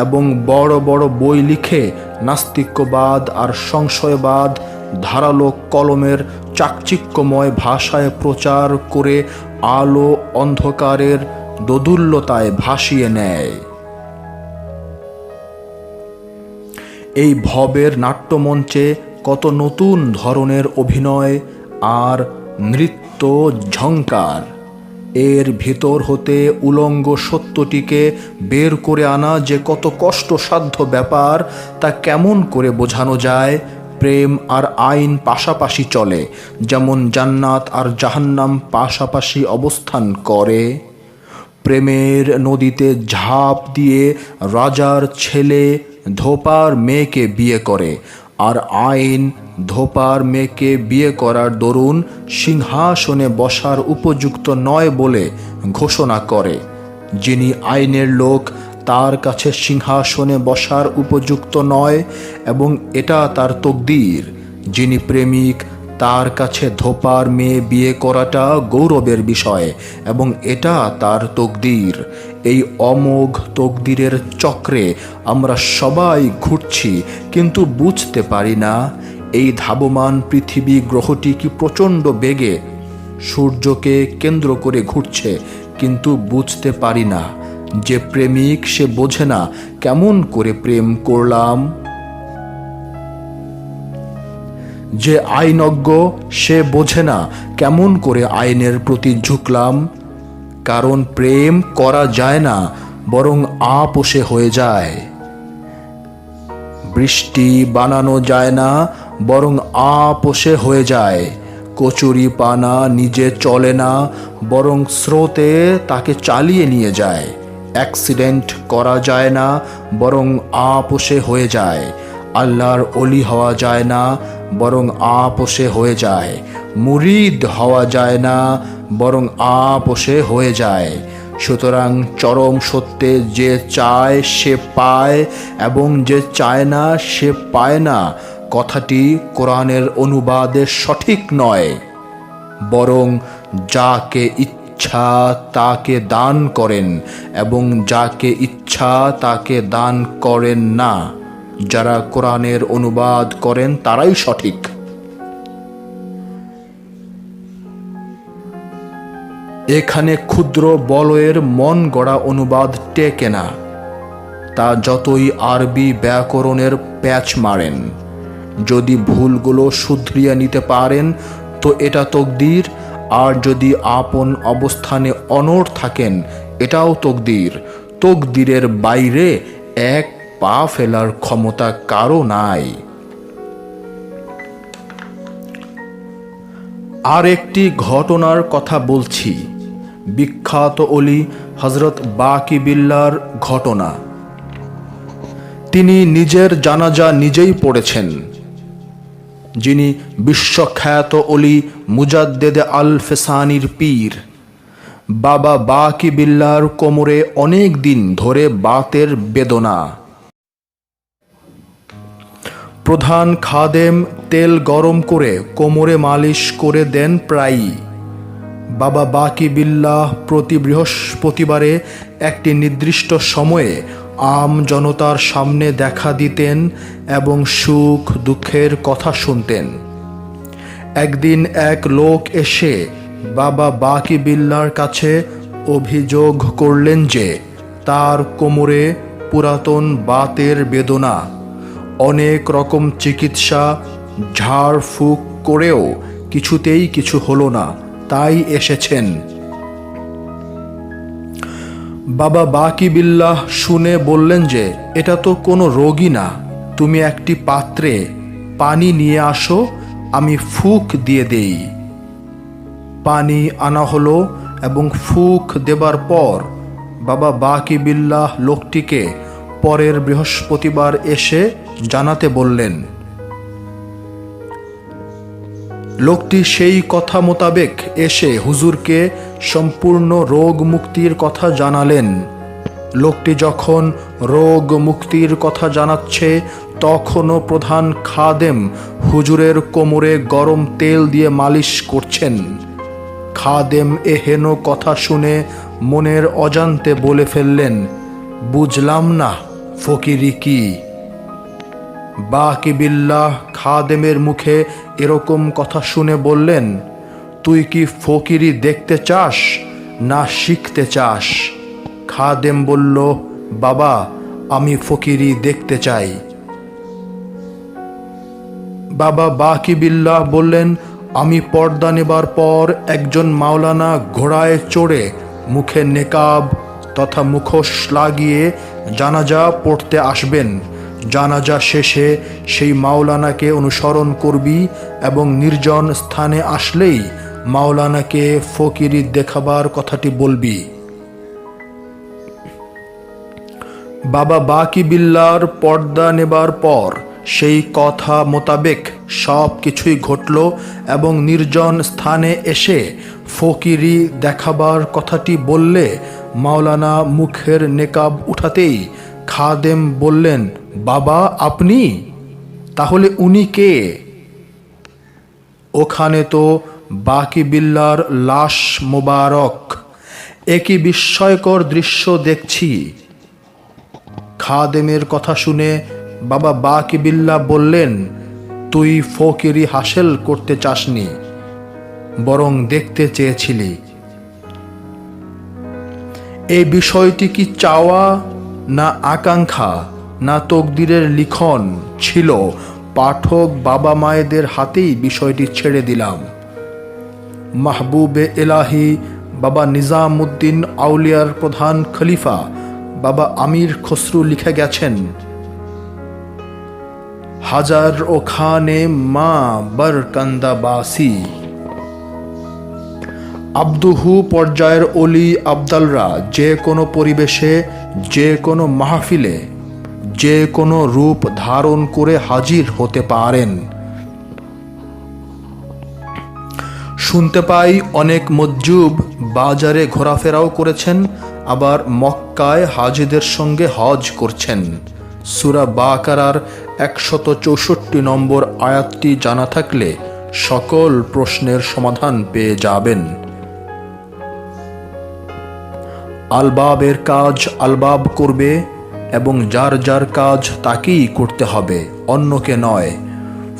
এবং বড় বড় বই লিখে নাস্তিক্যবাদ আর সংশয়বাদ ধারালো কলমের চাকচিক্যময় ভাষায় প্রচার করে আলো অন্ধকারের দোদুল্যতায় ভাসিয়ে নেয়। এই ভবের নাট্যমঞ্চে কত নতুন ধরনের অভিনয় আর নৃত্য ঝংকার! এর ভিতর হতে উলঙ্গ সত্যটিকে বের করে আনা যে কত কষ্টসাধ্য ব্যাপার তা কেমন করে বোঝানো যায়? প্রেম আর আইন পাশাপাশি চলে, যেমন জান্নাত আর জাহান্নাম পাশাপাশি অবস্থান করে। প্রেমের নদীতে ঝাঁপ দিয়ে রাজার ছেলে ধোপার মেয়েকে বিয়ে করে, আর আইন ধোপার মেয়েকে বিয়ে করার দরুন সিংহাসনে বসার উপযুক্ত নয় বলে ঘোষণা করে। যিনি আইনের লোক তার কাছে সিংহাসনে বসার উপযুক্ত নয় এবং এটা তার তকদির। যিনি প্রেমিক তার কাছে ধোপার মেয়ে বিয়ে করাটা গৌরবের বিষয় এবং এটা তার তকদির। এই অমোঘ তকদিরের চক্রে আমরা সবাই ঘুরছি, কিন্তু বুঝতে পারি না এই ধাবমান পৃথিবী গ্রহটি কি প্রচণ্ড বেগে সূর্যকে কেন্দ্র করে ঘুরছে, কিন্তু বুঝতে পারি না। যে প্রেমিক সে বোঝে না কেমন করে প্রেম করলাম, যে আইনজ্ঞ সে বোঝে না কেমন করে আইনের প্রতি ঝুঁকলাম। কারণ প্রেম করা যায় না, বরং আপোষে হয়ে যায়। বৃষ্টি বানানো যায় না, বরং আপোষে হয়ে যায়। কচুরি পানা নিজে চলে না, বরং স্রোতে তাকে চালিয়ে নিয়ে যায়। অ্যাক্সিডেন্ট করা যায় না, বরং আপোষে হয়ে যায়। আল্লাহর অলি হওয়া যায় না, বরং আপোষে হয়ে যায়। মুরিদ হওয়া যায় না, বরং আপোষে হয়ে যায়। সুতরাং চরম সত্যে যে চায় সে পায় এবং যে চায় না সে পায় না কথাটি কোরআনের অনুবাদে সঠিক নয়, বরং যাকে ইচ্ছা তাকে দান করেন এবং যাকে ইচ্ছা তাকে দান করেন না। যারা কোরআনের অনুবাদ করেন তারাই সঠিক। এখানে ক্ষুদ্র বলয়ের মন গড়া অনুবাদ টেকে না, তা যতই আরবি ব্যাকরণের প্যাচ মারেন। যদি ভুলগুলো শুধরিয়ে নিতে পারেন তো এটা তকদির, আর যদি আপন অবস্থানে অনড় থাকেন এটাও তকদির। তকদিরের বাইরে এক পা ফেলার ক্ষমতা কারো নাই। আর একটি ঘটনার কথা বলছি, বিখ্যাত অলি হযরত বাকি বিল্লাহর ঘটনা। তিনি নিজের জানাজা নিজেই পড়েছেন। যিনি বিশ্বখ্যাত অলি মুজাদ্দেদে আল ফেসানির পীর। বাবা বাকি বিল্লাহর কোমরে অনেক দিন ধরে বাতের বেদনা। প্রধান খাদেম তেল গরম করে কোমরে মালিশ করে দেন প্রায়ই। বাবা বাকি বিল্লাহ প্রতি বৃহস্পতিবারে একটি নির্দিষ্ট সময়ে আম জনতার সামনে দেখা দিতেন এবং সুখ দুঃখের কথা শুনতেন। একদিন এক লোক এসে বাবা বাকি বিল্লাহর কাছে অভিযোগ করলেন যে তার কোমরে পুরাতন বাতের বেদনা। অনেক রকম চিকিৎসা ঝাড়ফুঁক করেও কিছুতেই কিছু হলো না, তাই এসেছেন। বাবা বাকি বিল্লাহ শুনে বললেন যে এটা তো কোনো রোগী না, তুমি একটি পাত্রে পানি নিয়ে আসো, আমি ফুঁক দিয়ে দেই। পানি আনা হলো এবং ফুঁক দেবার পর বাবা বাকি বিল্লাহ লোকটিকে পরের বৃহস্পতিবার এসে জানাতে বললেন। লোকটি সেই কথা মোতাবেক এসে হুজুরকে সম্পূর্ণ রোগ মুক্তির কথা জানালেন। লোকটি যখন রোগ মুক্তির কথা জানাচ্ছে তখনও প্রধান খাদেম হুজুরের কোমরে গরম তেল দিয়ে মালিশ করছেন। খাদেম এহেন কথা শুনে মনের অজান্তে বলে ফেললেন, বুঝলাম না ফকিরি কি। বাকি বিল্লাহ খাদেমের মুখে এরকম কথা শুনে বললেন, তুই কি ফকিরি দেখতে চাস না শিখতে চাস? খাদেম বলল, বাবা আমি ফকিরি দেখতে চাই। বাবা বাকি বিল্লাহ বললেন, আমি পর্দা নেবার পর একজন মাওলানা ঘোড়ায় চড়ে মুখে নেকাব তথা মুখোশ লাগিয়ে জানাজা পড়তে আসবেন। জানাজা শেষে সেই মাওলানাকে অনুসরণ করবি এবং নির্জন স্থানে আসলেই মাওলানাকে ফকিরি দেখাবার কথাটি বলবি। বাবা বাকি বিল্লার পর্দা নেবার পর সেই কথা মোতাবেক সব কিছুই ঘটল এবং নির্জন স্থানে এসে ফকিরি দেখাবার কথাটি বললে মাওলানা মুখের নেকাব উঠাতেই খাদেম বললেন, বাবা আপনি? তাহলে উনি কে? ওখানে তো বাকি বিল্লার লাশ মোবারক। একই বিস্ময়কর দৃশ্য দেখছি। খাদেমের কথা শুনে বাবা বাকি বিল্লা বললেন, তুই ফকিরি হাসিল করতে চাসনি, বরং দেখতে চেয়েছিলি। এই বিষয়টি কি চাওয়া না আকাঙ্ক্ষা না তকদিরের লিখন ছিল? পাঠক বাবা মায়েদের হাতেই বিষয়টি ছেড়ে দিলাম। মাহবুবে এলাহি বাবা নিজামুদ্দিন আউলিয়ার প্রধান খলিফা বাবা আমির খসরু লিখে গেছেন, হাজার ও খানে মা বরকান্দা বাসি। আব্দুহু পর্যায়ের অলি আবদালরা যে কোনো পরিবেশে, যে কোনো মাহফিলে, যে কোনো রূপ ধারণ করে হাজির হতে পারেন। শুনতে পাই অনেক মজ্জুব বাজারে ঘোরাফেরাও করেছেন, আবার মক্কায় হাজিদের সঙ্গে হজ করছেন। সূরা বাকারার 164 নম্বর আয়াতটি জানা থাকলে সকল প্রশ্নের সমাধান পেয়ে যাবেন। আলবাবের কাজ আলবাব করবে এবং যার যার কাজ তাকেই করতে হবে, অন্যকে নয়।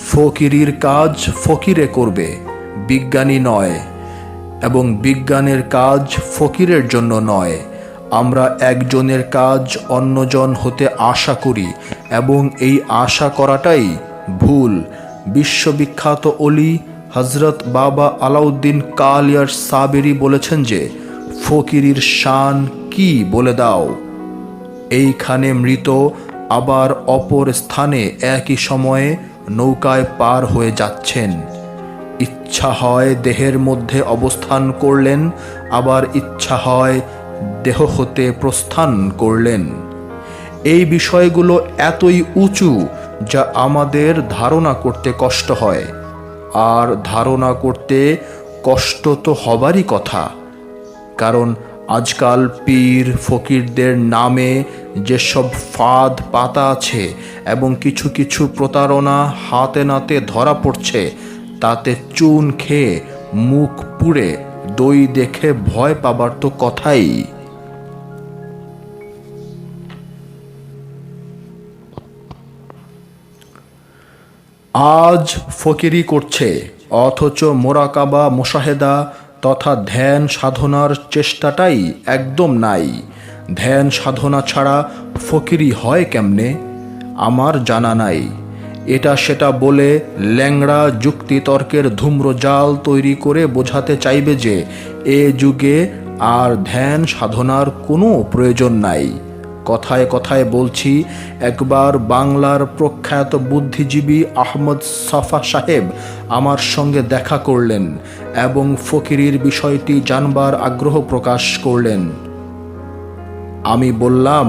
ফকিরির কাজ ফকিরে করবে, বিজ্ঞানী নয়, এবং বিজ্ঞানের কাজ ফকিরের জন্য নয়। আমরা একজনের কাজ অন্যজন হতে আশা করি এবং এই আশা করাটাই ভুল। বিশ্ববিখ্যাত অলি হজরত বাবা আলাউদ্দিন কালিয়ার সাবেরি বলেছেন যে, ফকিরির শান কি বলে দাও। এইখানে মৃত, আবার অপর স্থানে একই সময়ে নৌকায় পার হয়ে যাচ্ছেন। ইচ্ছা হয় দেহের মধ্যে অবস্থান করলেন, আবার ইচ্ছা হয় দেহ হতে প্রস্থান করলেন। এই বিষয়গুলো এতই উঁচু যা আমাদের ধারণা করতে কষ্ট হয়, আর ধারণা করতে কষ্ট তো হবারই কথা। কারণ আজকাল পীর ফকিরদের নামে যেসব ফাঁদ পাতা আছে এবং কিছু কিছু প্রতারণা হাতে নাতে ধরা পড়ছে, তাতে চুন খেয়ে মুখ পুড়ে দই দেখে ভয় পাবার তো কথাই। আজ ফকিরি করছে, অথচ মোরাকাবা মুশাহেদা তথা ধ্যান সাধনার চেষ্টাটাই একদম নাই। ধ্যান সাধনা ছাড়া ফকিরি হয় কেমনে? আমার জানা নাই। এটা সেটা বলে ল্যাংড়া যুক্তিতর্কের ধূম্রজাল তৈরি করে বোঝাতে চাইবে যে এ যুগে আর ধ্যান সাধনার কোনো প্রয়োজন নাই। কথায় কথায় বলছি, একবার বাংলার প্রখ্যাত বুদ্ধিজীবী আহমদ সাফা সাহেব আমার সঙ্গে দেখা করলেন এবং ফকিরির বিষয়টি জানবার আগ্রহ প্রকাশ করলেন। আমি বললাম,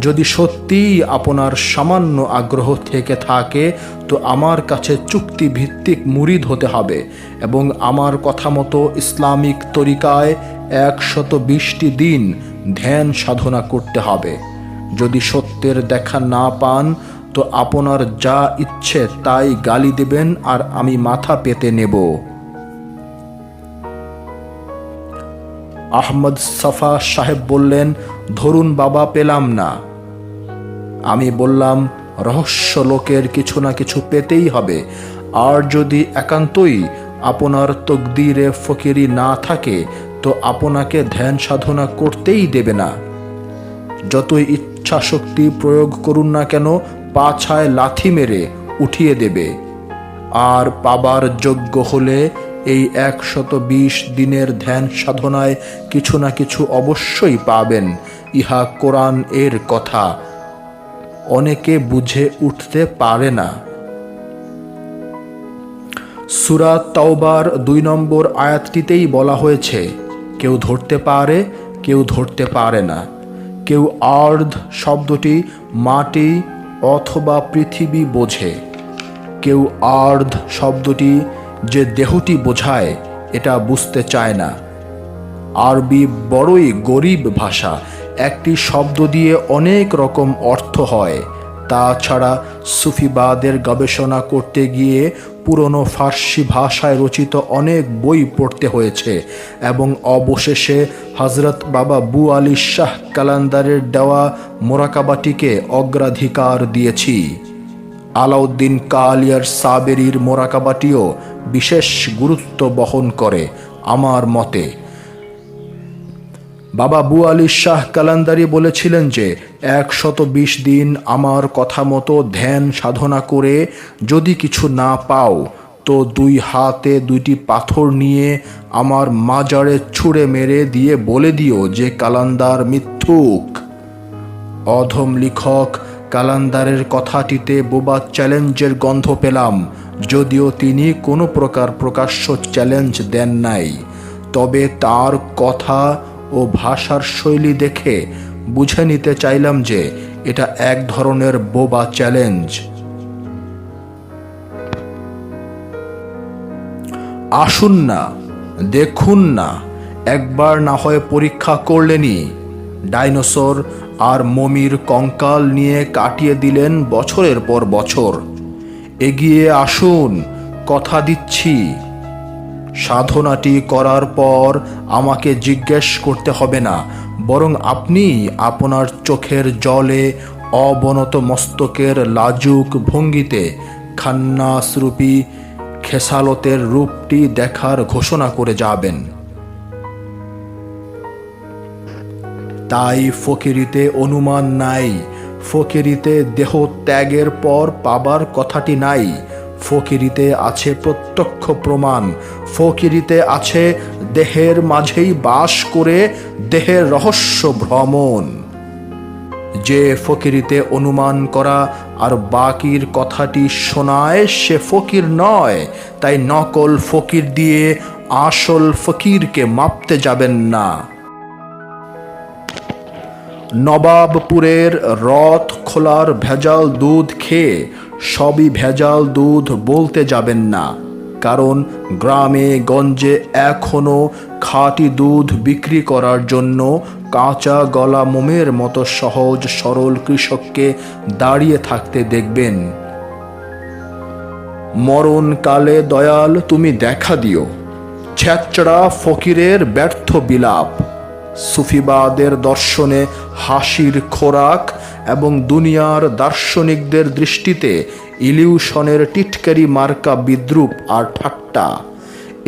যদি সত্যিই আপনার সামান্য আগ্রহ থেকে থাকে তো আমার কাছে চুক্তিভিত্তিক মুরিদ হতে হবে এবং আমার কথা মতো ইসলামিক তরিকায় 120টি দিন ধ্যান সাধনা করতে হবে। যদি সত্যের দেখা না পান তো আপনার যা ইচ্ছে তাই গালি দেবেন আর আমি মাথা পেতে নেব। আহমদ সাফা সাহেব বললেন, ধরুন বাবা পেলাম না। আমি বললাম, রহস্য লোকের কিছু না কিছু পেতেই হবে, আর যদি একান্তই আপনার তকদিরে ফকিরি না থাকে তো আপনাকে ধ্যান সাধনা করতেই দেবে না। যতই ইচ্ছা শক্তি প্রয়োগ করুন না কেন, পাছায় লাথি মেরে উঠিয়ে দেবে। আর পাবার যোগ্য হলে এই 120 দিনের ধ্যান সাধনায় কিছু না কিছু অবশ্যই পাবেন। ইহা কোরআন এর কথা, অনেকে বুঝে উঠতে পারে না। সূরা তাওবার 2 নম্বর আয়াতটিতেই বলা হয়েছে, কেউ ধরতে পারে, কেউ ধরতে পারে না। কেউ আর্ধ শব্দটি মাটি অথবা পৃথিবী বোঝে, কেউ আর্ধ শব্দটি যে দেহটি বোঝায় এটা বুঝতে চায় না। আরবি বড়ই গরীব ভাষা, একটি শব্দ দিয়ে অনেক রকম অর্থ হয়। তাছাড়া সুফিবাদের গবেষণা করতে গিয়ে পুরনো ফার্সি ভাষায় রচিত অনেক বই পড়তে হয়েছে এবং অবশেষে হজরত বাবা বু আলী শাহ কালান্দারের দেওয়া মোরাকাবাটিকে অগ্রাধিকার দিয়েছি। আলাউদ্দিন কালিয়ার সাবেরির মোরাকাবাটিও বিশেষ গুরুত্ব বহন করে আমার মতে। বাবা বু আলী শাহ কালান্দারি বলেছিলেন যে 120 দিন আমার কথা মতো ধ্যান সাধনা করে যদি কিছু না পাও তো 2 হাতে 2টি পাথর নিয়ে আমার মাজারে ছুঁড়ে মেরে দিয়ে বলে দিও যে কালান্দার মিথ্যুক। অধম লেখক কালান্দারের কথাটিতে বোবা চ্যালেঞ্জের গন্ধ পেলাম, যদিও তিনি কোনো প্রকার প্রকাশ্য চ্যালেঞ্জ দেন নাই। তবে তার কথা ও ভাষার শৈলী দেখে বুঝে নিতে চাইলাম যে এটা এক ধরনের বোবা চ্যালেঞ্জ। আসুন না, দেখুন না, একবার না হয় পরীক্ষা করলেনি। ডাইনোসর আর মমির কঙ্কাল নিয়ে কাটিয়ে দিলেন বছরের পর বছর। এগিয়ে আসুন, কথা দিচ্ছি। সাধনাটি করার পর আমাকে জিজ্ঞেস করতে হবে না, বরং আপনি আপনার চোখের জলে অবনত মস্তকের লাজুক ভঙ্গিতে খান্নাসরূপী খেসালতের রূপটি দেখার ঘোষণা করে যাবেন। তাই ফকিরিতে অনুমান নাই, ফকিরিতে দেহ ত্যাগের পর পাবার কথাটি নাই। ফকিরিতে আছে প্রত্যক্ষ প্রমাণ, ফকিরিতে আছে দেহের মাঝেই বাস করে দেহের রহস্য ভ্রমণ। যে ফকিরিতে অনুমান করা আর বাকির কথাটি শোনায় সে ফকির নয়। তাই নকল ফকির দিয়ে আসল ফকিরকে মাপতে যাবেন না। নবাবপুরের রথ খোলার ভেজাল দুধ খেয়ে সবই ভেজাল দুধ বলতে যাবেন না, কারণ গ্রামে গঞ্জে এখনো খাঁটি দুধ বিক্রি করার জন্য কাঁচা গলা মোমের মতো সহজ সরল কৃষককে দাঁড়িয়ে থাকতে দেখবেন। মরণকালে দয়াল তুমি দেখা দিও, ছ্যাচড়া ফকিরের ব্যর্থ বিলাপ। সুফিবাদের দর্শনে হাসির খোরাক এবং দুনিয়ার দার্শনিকদের দৃষ্টিতে ইলিউশনের টিটকারি মার্কা বিদ্রুপ আর ঠাট্টা।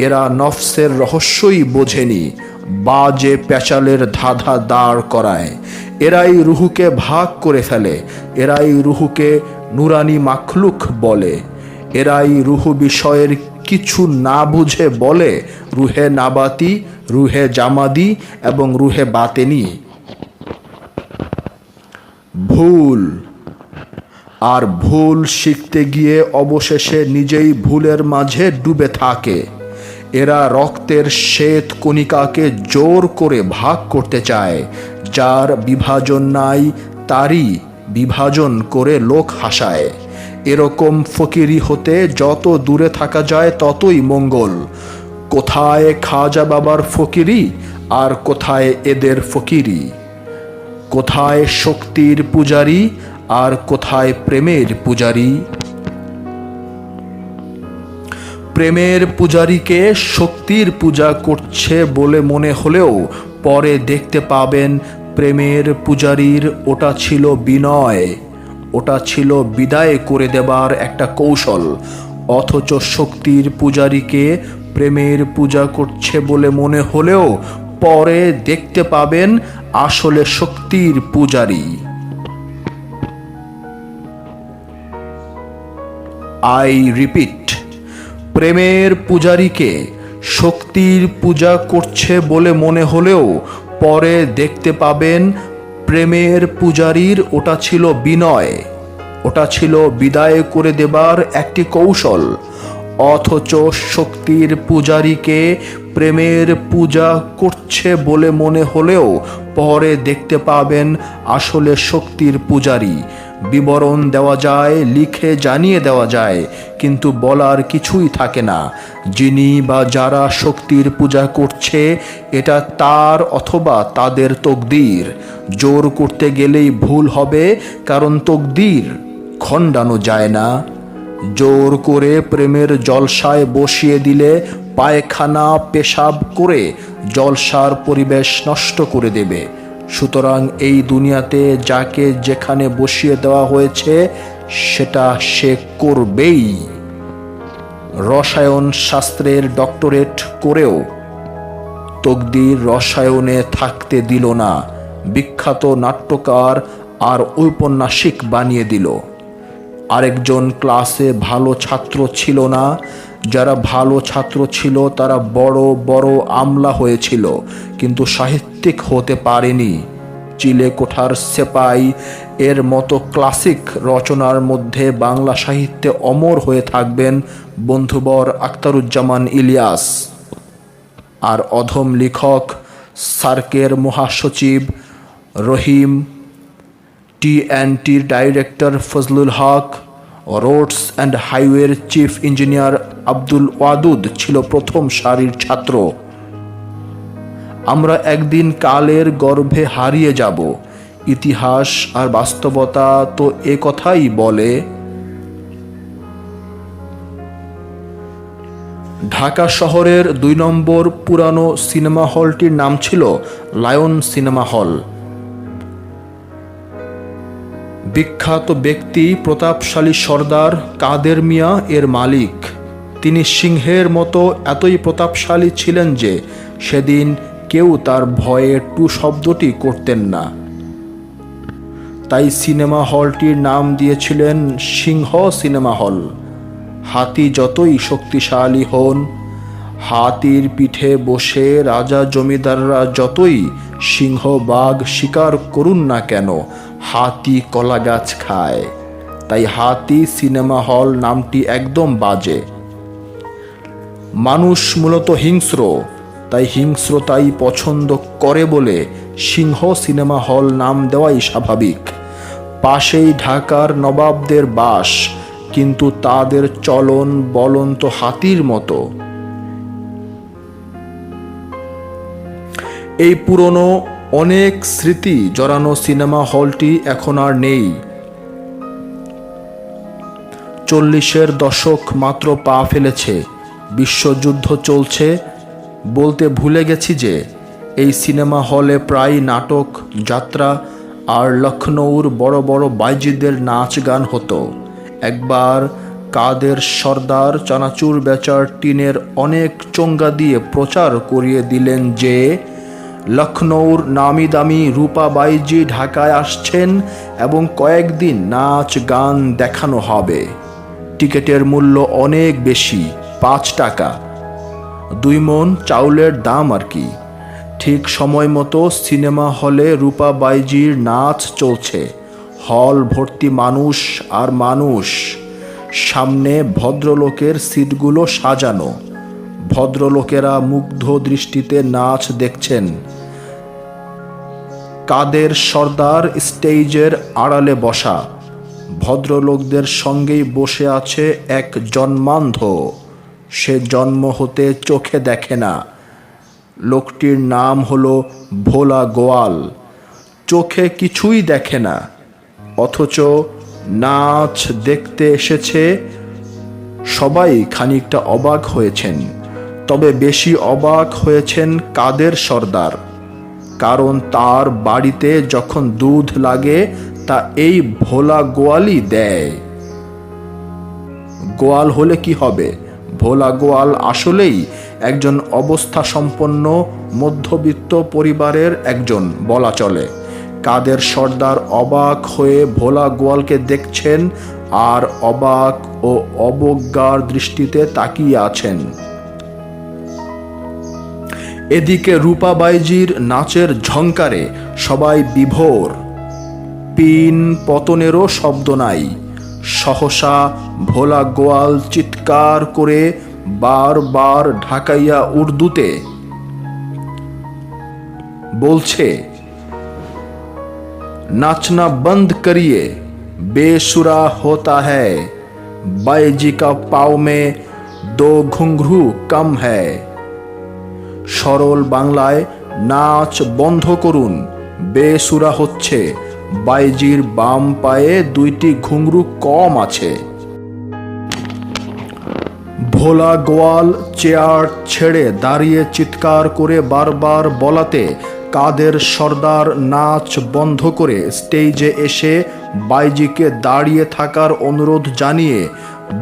এরা নফসের রহস্যই বোঝেনি, বাজে পেঁচালের ধাঁধা দাঁড় করায়। এরাই রুহুকে ভাগ করে ফেলে, এরাই রুহুকে নুরানি মাখলুক বলে, এরাই রুহু বিষয়ের কিছু না বুঝে বলে রুহে নাবাতি, রুহে জামাদি এবং রুহে বাতেনি। ভুল আর ভুল শিখতে গিয়ে অবশেষে নিজেই ভুলের মাঝে ডুবে থাকে। এরা রক্তের শ্বেত কণিকাকে জোর করে ভাগ করতে চায়, যার বিভাজন নাই তারই বিভাজন করে লোক হাসায়। এরকম ফকিরি হতে যত দূরে থাকা যায় ততই মঙ্গল। কোথায় খাজা বাবার ফকিরি আর কোথায় এদের ফকিরি, কোথায় শক্তির পূজারি আর কোথায় প্রেমের পূজারি। প্রেমের পূজারীকে শক্তির পূজা করছে বলে মনে হলেও পরে দেখতে পাবেন প্রেমের পূজারীর ওটা ছিল বিনয়, ওটা ছিল বিদায় করে দেবার একটা কৌশল। অথচ শক্তির পূজারীকে প্রেমের পূজা করছে বলে মনে হলেও পরে দেখতে পাবেন আসলে শক্তির পূজারী। আই রিপিট, প্রেমের পূজারীকে শক্তির পূজা করছে বলে মনে হলেও পরে দেখতে পাবেন প্রেমের পূজারীর ওটা ছিল বিনয়, ওটা ছিল বিদায় করে দেবার একটি কৌশল। অথচ শক্তির পূজারীকে প্রেমের পূজা করছে বলে মনে হলেও পরে দেখতে পাবেন আসলে শক্তির পূজারী। বিবরণ দেওয়া যায়, লিখে জানিয়ে দেওয়া যায়, কিন্তু বলার কিছুই থাকে না। যিনি বা যারা শক্তির পূজা করছে এটা তার অথবা তাদের তকদির। জোর করতে গেলেই ভুল হবে, কারণ তকদির খণ্ডানো যায় না। জোর করে প্রেমের জলসায় বসিয়ে দিলে পায়খানা পেশাব করে জলসার পরিবেশ নষ্ট করে দেবে। সুতরাং এই দুনিয়াতে যাকে যেখানে বসিয়ে দেওয়া হয়েছে সেটা সে করবেই। রসায়ন শাস্ত্রের ডক্টরেট করেও তকদির রসায়নে থাকতে দিল না, বিখ্যাত নাট্যকার আর ঔপন্যাসিক বানিয়ে দিল। আরেকজন ক্লাসে ভালো ছাত্র ছিল না, যারা ভালো ছাত্র ছিল তারা বড় বড় আমলা হয়েছিল, কিন্তু সাহিত্যিক হতে পারেনি। চিলেকোঠার সেপাই এর মতো ক্লাসিক রচনার মধ্যে বাংলা সাহিত্যে অমর হয়ে থাকবেন বন্ধুবর আখতারুজ্জামান ইলিয়াস। আর অধম লেখক সার্কের মহাসচিব রহিম, টি&টির director Fazlul Haque, roads and হাইওয়ের চিফ ইঞ্জিনিয়ার আব্দুল ওয়াদুদ ছিল প্রথম সারির ছাত্র। আমরা একদিন কালের গর্ভে হারিয়ে যাব, ইতিহাস আর বাস্তবতা তো এ কথাই বলে। ঢাকা শহরের ২ নম্বর পুরানো সিনেমা হলটির নাম ছিল লায়ন সিনেমা হল। বিখ্যাত ব্যক্তি প্রতাপশালী সর্দার কাদের মিয়া এর মালিক। তিনি সিংহের মতো এতই প্রতাপশালী ছিলেন যে সেদিন কেউ তার ভয়ে টু শব্দটি করতেন না। তাই সিনেমা হলটির নাম দিয়েছিলেন সিংহ সিনেমা হল। হাতি যতই শক্তিশালী হন, হাতির পিঠে বসে রাজা জমিদাররা যতই সিংহ বাঘ শিকার করুন না কেন, হাতি কলা গাছ খায়। তাই হাতি সিনেমা হল নামটি একদম বাজে। মানুষ মূলত হিংস্র, তাই হিংস্রতাই পছন্দ করে বলে সিংহ সিনেমা হল নাম দেওয়াই স্বাভাবিক। পাশেই ঢাকার নবাবদের বাস, কিন্তু তাদের চলন বলন তো হাতির মতো। এই পুরনো অনেক স্মৃতি জড়ানো সিনেমা হলটি এখন আর নেই। 40-এর দশক মাত্র পা ফেলেছে, বিশ্বযুদ্ধ চলছে। বলতে ভুলে গেছি যে এই সিনেমা হলে প্রায় নাটক, যাত্রা আর লখনৌর বড় বড় বাইজিদের নাচ গান হতো। একবার কাদের সর্দার চানাচুর বেচার টিনের অনেক চোঙ্গা দিয়ে প্রচার করিয়ে দিলেন যে লখনৌর নামি দামি রূপা বাইজি ঢাকায় আসছেন এবং কয়েকদিন নাচ গান দেখানো হবে। টিকিটের মূল্য অনেক বেশি, 5 টাকা, 2 মণ চাউলের দাম আর কি। ঠিক সময় মতো সিনেমা হলে রূপা বাইজির নাচ চলছে। হল ভর্তি মানুষ আর মানুষ। সামনে ভদ্রলোকের সিটগুলো সাজানো, ভদ্রলোকেরা মুগ্ধ দৃষ্টিতে নাচ দেখছেন। কাদের সর্দার স্টেজের আড়ালে বসা, ভদ্রলোকদের সঙ্গেই বসে আছে এক জন্মান্ধ। সে জন্ম হতে চোখে দেখে না। লোকটির নাম হলো ভোলা গোয়াল। চোখে কিছুই দেখে না, অথচ নাচ দেখতে এসেছে। সবাই খানিকটা অবাক হয়েছেন, তবে বেশি অবাক হয়েছেন কাদের সর্দার, কারণ তার বাড়িতে যখন দুধ লাগে তা এই ভোলা গোয়ালই দেয়। গোয়াল হলে কি হবে, ভোলা গোয়াল আসলেই একজন অবস্থা সম্পন্ন মধ্যবিত্ত পরিবারের একজন বলা চলে। কাদের সর্দার অবাক হয়ে ভোলা গোয়ালকে দেখছেন আর অবাক ও অবজ্ঞার দৃষ্টিতে তাকিয়ে আছেন। এদিকে রূপা বাইজির নাচের ঝংকারে সবাই বিভোর। পিন পতনেরও শব্দ নাই। সহসা ভোলা গোয়াল চিৎকার করে বারবার ঢাকাইয়া উর্দুতে বলছে, नाचना बंद करिए, बेसुरा होता है, बाईजी का पाँव में 2 घुंघरू कम है। সরল বাংলায় নাচ বন্ধ করুন, বেসুরা হচ্ছে, বাইজির বাম পায়ে 2টি ঘুংরু কম আছে। ভোলা গোয়াল চেয়ার ছেড়ে দাঁড়িয়ে চিৎকার করে বারবার বলাতে কাদের সর্দার নাচ বন্ধ করে স্টেজে এসে বাইজিকে দাঁড়িয়ে থাকার অনুরোধ জানিয়ে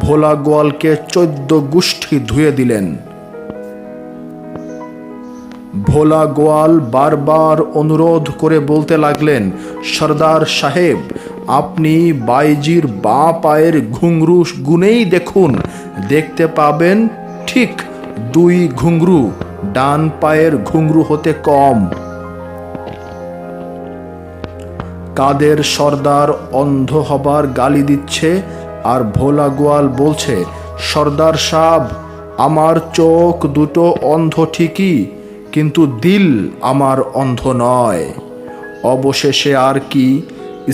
ভোলা গোয়ালকে 14 গুষ্ঠি ধুয়ে দিলেন। ভোলা গোয়াল বারবার অনুরোধ করে বলতে লাগলেন, সর্দার সাহেব, আপনি বাইজির বাঁ পায়ের ঘুংরু গুনেই দেখুন, দেখতে পাবেন ঠিক 2 ঘুংরু ডান পায়ের ঘুংরু হতে কম। কাদের সর্দার অন্ধ হবার গালি দিচ্ছে আর ভোলা গোয়াল বলছে, সর্দার সাহেব, আমার চোখ দুটো অন্ধ ঠিকই, কিন্তু দিল আমার অন্ধ নয়। অবশেষে আর কি,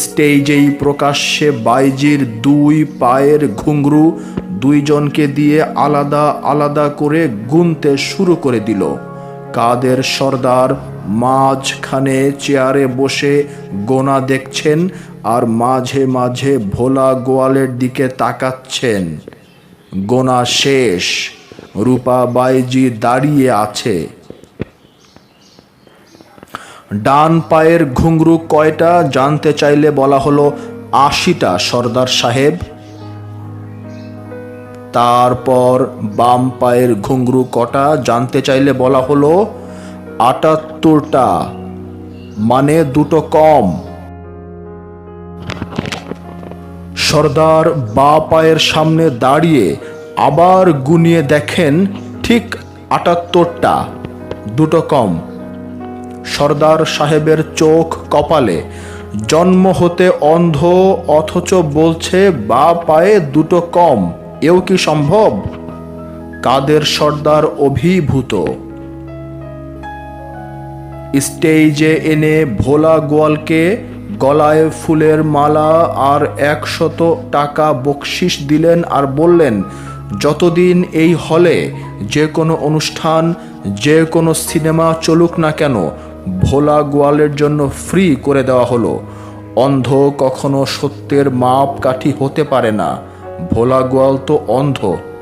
স্টেজেই প্রকাশ্যে বাইজির 2 পায়ের ঘুংরু 2 জনকে দিয়ে আলাদা আলাদা করে গুনতে শুরু করে দিল। কাদের সর্দার মাঝখানে চেয়ারে বসে গোনা দেখছেন আর মাঝে মাঝে ভোলা গোয়ালের দিকে তাকাচ্ছেন। গোনা শেষ, রূপা বাইজি দাঁড়িয়ে আছে। ডান পায়ের ঘুংরু কয়টা জানতে চাইলে বলা হলো 80টা সর্দার সাহেব। তারপর বাম পায়ের ঘুংরু কটা জানতে চাইলে বলা হলো 78টা, মানে 2টো কম। সর্দার বাঁ পায়ের সামনে দাঁড়িয়ে আবার গুনিয়ে দেখেন ঠিক 78টা, 2টো কম। সর্দার সাহেবের চোখ কপালে, জন্ম হতে অন্ধ অথচ বলছে বাঁ পায়ে 2টো কম, এও কি সম্ভব? কাদের সর্দার অভিভূত। স্টেজে এনে ভোলা গোয়ালকে গলায় ফুলের মালা আর 100 টাকা বকশিশ দিলেন আর বললেন, যতদিন এই হলে যে কোনো অনুষ্ঠান, যে কোনো সিনেমা চলুক না কেন, ভোলা গোয়ালের জন্য ফ্রি করে দেওয়া হলো। অন্ধ কখনো সত্যের মাপকাঠি হতে পারে না। ভোলা গোয়াল তো অন্ধ,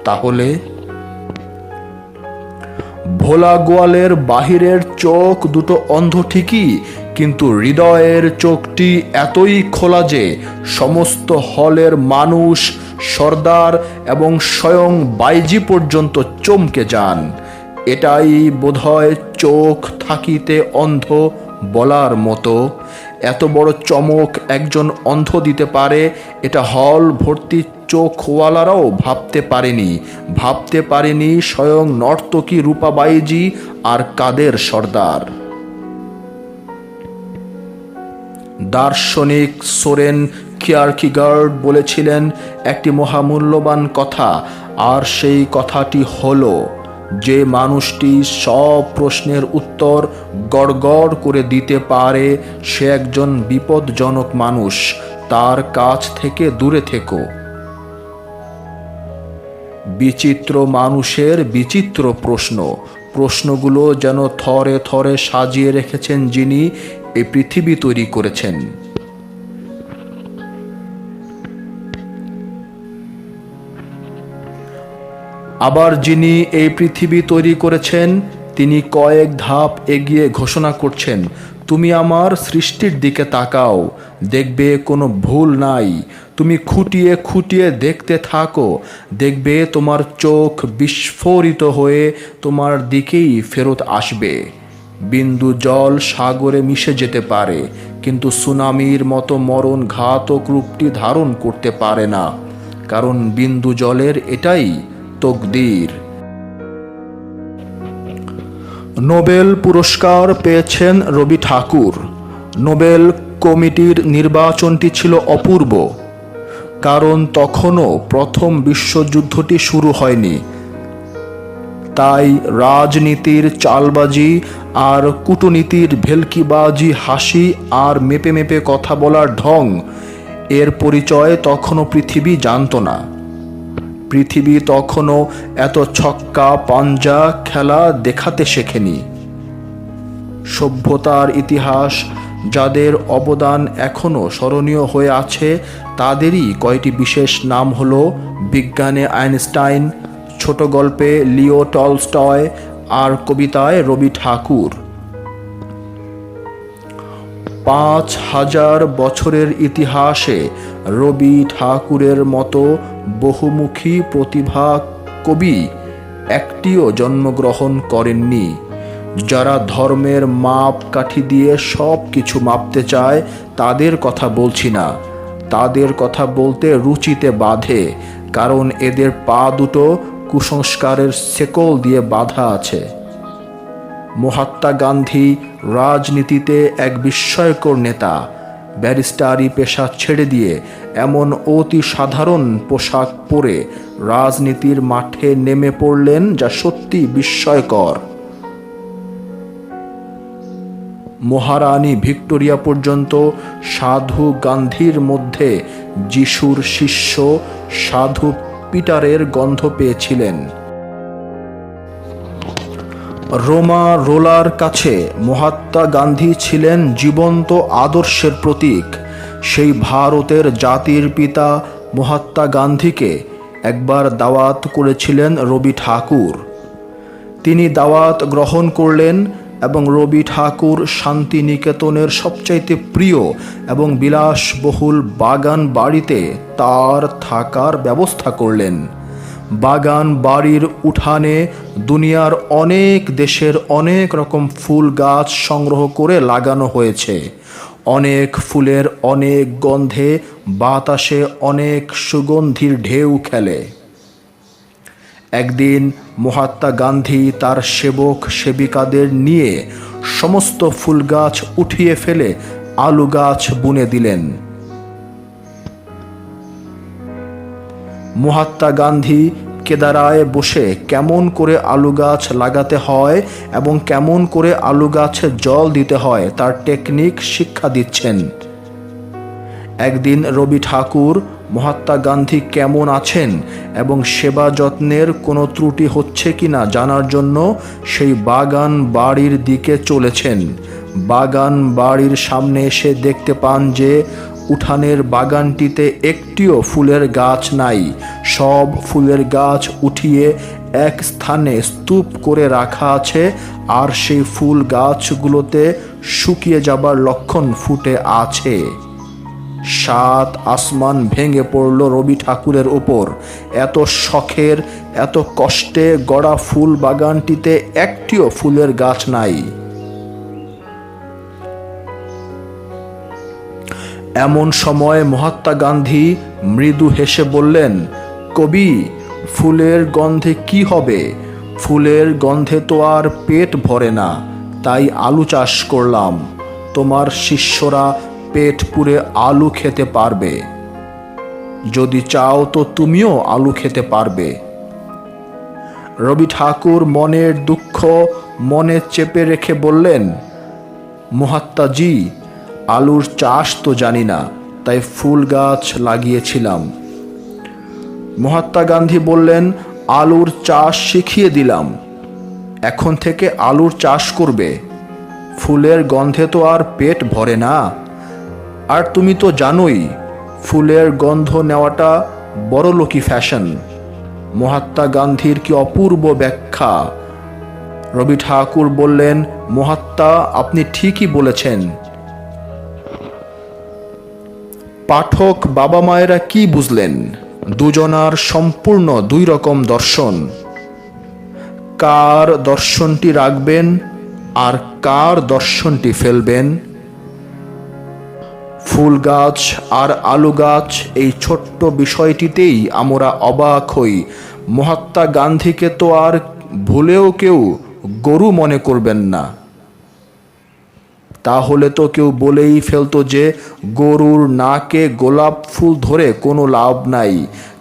তাহলে ভোলা গোয়ালের বাহিরের চোখ 2টো অন্ধ ঠিকই, কিন্তু হৃদয়ের চোখটি এতই খোলা যে সমস্ত হলের মানুষ, সর্দার এবং স্বয়ং বাইজি পর্যন্ত চমকে যান। এটাই বোধহয় চোখ থাকিতে অন্ধ বলার মতো। এত বড় চমক একজন অন্ধ দিতে পারে, এটা হল ভর্তি চোখওয়ালারাও ভাবতে পারেনি স্বয়ং নর্তকী রূপা বাইজি আর কাদের সর্দার। দার্শনিক সোরেন কিয়ারকিগার্ড বলেছিলেন একটি মহামূল্যবান কথা, আর সেই কথাটি হলো, যে মানুষটি সব প্রশ্নের উত্তর গড়গড় করে দিতে পারে সে একজন বিপজ্জনক মানুষ, তার কাছ থেকে দূরে থেকো। বিচিত্র মানুষের বিচিত্র প্রশ্নগুলো যেন থরে থরে সাজিয়ে রেখেছেন যিনি এই পৃথিবী তৈরি করেছেন। আবার যিনি এই পৃথিবী তৈরি করেছেন তিনি কয়েক ধাপ এগিয়ে ঘোষণা করছেন, তুমি আমার সৃষ্টির দিকে তাকাও, দেখবে কোনো ভুল নাই। তুমি খুঁটিয়ে খুঁটিয়ে দেখতে থাকো, দেখবে তোমার চোখ বিস্ফোরিত হয়ে তোমার দিকেই ফেরত আসবে। বিন্দু জল সাগরে মিশে যেতে পারে, কিন্তু সুনামির মতো মরণ ঘাতক রূপটি ধারণ করতে পারে না, কারণ বিন্দু জলের এটাই তকদির। নোবেল পুরস্কার পেয়েছেন রবি ঠাকুর। নোবেল কমিটির নির্বাচনটি ছিল অপূর্ব, কারণ তখনও প্রথম বিশ্বযুদ্ধটি শুরু হয়নি। তাই রাজনীতির চালবাজি আর কূটনীতির ভেলকিবাজি হাসি আর মেপে মেপে কথা বলার ঢং, এর পরিচয় তখনও পৃথিবী জানত না। পৃথিবী তখনও এত ছক্কা পাঞ্জা খেলা দেখাতে শেখেনি। সভ্যতার ইতিহাস যাদের অবদান এখনও স্মরণীয় হয়ে আছে তাদেরই কয়টি বিশেষ নাম হলো বিজ্ঞানে আইনস্টাইন, ছোট গল্পে লিও টলস্টয় আর কবিতায় রবি ঠাকুর। 5000 বছরের ইতিহাসে রবি ঠাকুরের মতো বহুমুখী প্রতিভা কবি একটিও জন্মগ্রহণ করেননি। যারা ধর্মের মাপ কাঠি দিয়ে সব কিছু মাপতে চায় তাদের কথা বলছি না, তাদের কথা বলতে রুচিতে বাধে, কারণ এদের পা দুটো কুসংস্কারের শেকল দিয়ে বাঁধা আছে। মহাত্মা গান্ধী রাজনীতিতে এক বিস্ময়কর নেতা। ব্যারিস্টারি পেশা ছেড়ে দিয়ে এমন অতি সাধারণ পোশাক পরে রাজনীতির মাঠে নেমে পড়লেন যা সত্যি বিস্ময়কর। মহারানী ভিক্টোরিয়া পর্যন্ত সাধু গান্ধীর মধ্যে যিশুর শিষ্য সাধু পিটারের গন্ধ পেয়েছিলেন। রোমা রোলার কাছে মহাত্মা গান্ধী ছিলেন জীবন্ত আদর্শের প্রতীক। সেই ভারতের জাতির পিতা মহাত্মা গান্ধীকে একবার দাওয়াত করেছিলেন রবি ঠাকুর। তিনি দাওয়াত গ্রহণ করলেন এবং রবি ঠাকুর শান্তিনিকেতনের সবচাইতে প্রিয় এবং বিলাসবহুল বাগান বাড়িতে তার থাকার ব্যবস্থা করলেন। বাগান বাড়ির উঠানে দুনিয়ার অনেক দেশের অনেক রকম ফুল গাছ সংগ্রহ করে লাগানো হয়েছে। অনেক ফুলের অনেক গন্ধে বাতাসে অনেক সুগন্ধির ঢেউ খেলে। একদিন মহাত্মা গান্ধী তার সেবক সেবিকাদের নিয়ে সমস্ত ফুল গাছ উঠিয়ে ফেলে আলু গাছ বুনে দিলেন। মহাত্মা গান্ধী কেদারায় বসে কেমন করে আলু গাছ লাগাতে হয় এবং কেমন করে আলু গাছে জল দিতে হয় তার টেকনিক শিক্ষা দিচ্ছেন। একদিন রবি ঠাকুর মহাত্মা গান্ধী কেমন আছেন এবং সেবা যত্নের কোনো ত্রুটি হচ্ছে কিনা জানার জন্য সেই বাগান বাড়ির দিকে চলেছেন। বাগান বাড়ির সামনে এসে দেখতে পান যে উঠানের বাগানটিতে একটিও ফুলের গাছ নাই। সব ফুলের গাছ উঠিয়ে এক স্থানে স্তূপ করে রাখা আছে, আর সেই ফুল গাছগুলোতে শুকিয়ে যাবার লক্ষণ ফুটে আছে। 7 আসমান ভেঙে পড়ল রবি ঠাকুরের উপর। এত শখের এত কষ্টে গড়া ফুল বাগানটিতে একটিও ফুলের গাছ নাই। এমন সময় মহাত্মা গান্ধী মৃদু হেসে বললেন, কবি, ফুলের গন্ধে কি হবে? ফুলের গন্ধে তো আর পেট ভরে না, তাই আলু চাষ করলাম। তোমার শিষ্যরা পেট পুরে আলু খেতে পারবে। যদি চাও তো তুমিও আলু খেতে পারবে। রবি ঠাকুর মনের দুঃখ মনে চেপে রেখে বললেন, মহাত্মাজি, আলুর চাষ তো জানি না, তাই ফুল গাছ লাগিয়েছিলাম। মহাত্মা গান্ধী বললেন, আলুর চাষ শিখিয়ে দিলাম, এখন থেকে আলুর চাষ করবে। ফুলের গন্ধে তো আর পেট ভরে না, আর তুমি তো জানোই ফুলের গন্ধ নেওয়াটা বড়লোকি ফ্যাশন। মহাত্মা গান্ধীর কি অপূর্ব ব্যাখ্যা। রবি ঠাকুর বললেন, মহাত্মা, আপনি ঠিকই বলেছেন। পাঠক বাবা মায়েরা কি বুঝলেন? দুজনার সম্পূর্ণ 2 রকম দর্শন। কার দর্শনটি রাখবেন আর কার দর্শনটি ফেলবেন? ফুল গাছ আর আলু গাছ এই ছোট্ট বিষয়টিতেই আমরা অবাক হই। মহাত্মা গান্ধীকে তো আর ভুলেও কেউ গরু মনে করবেন না। তাহলে তো কেউ বলেই ফেলতো যে গরুর নাকে গোলাপ ফুল ধরে কোনো লাভ নাই,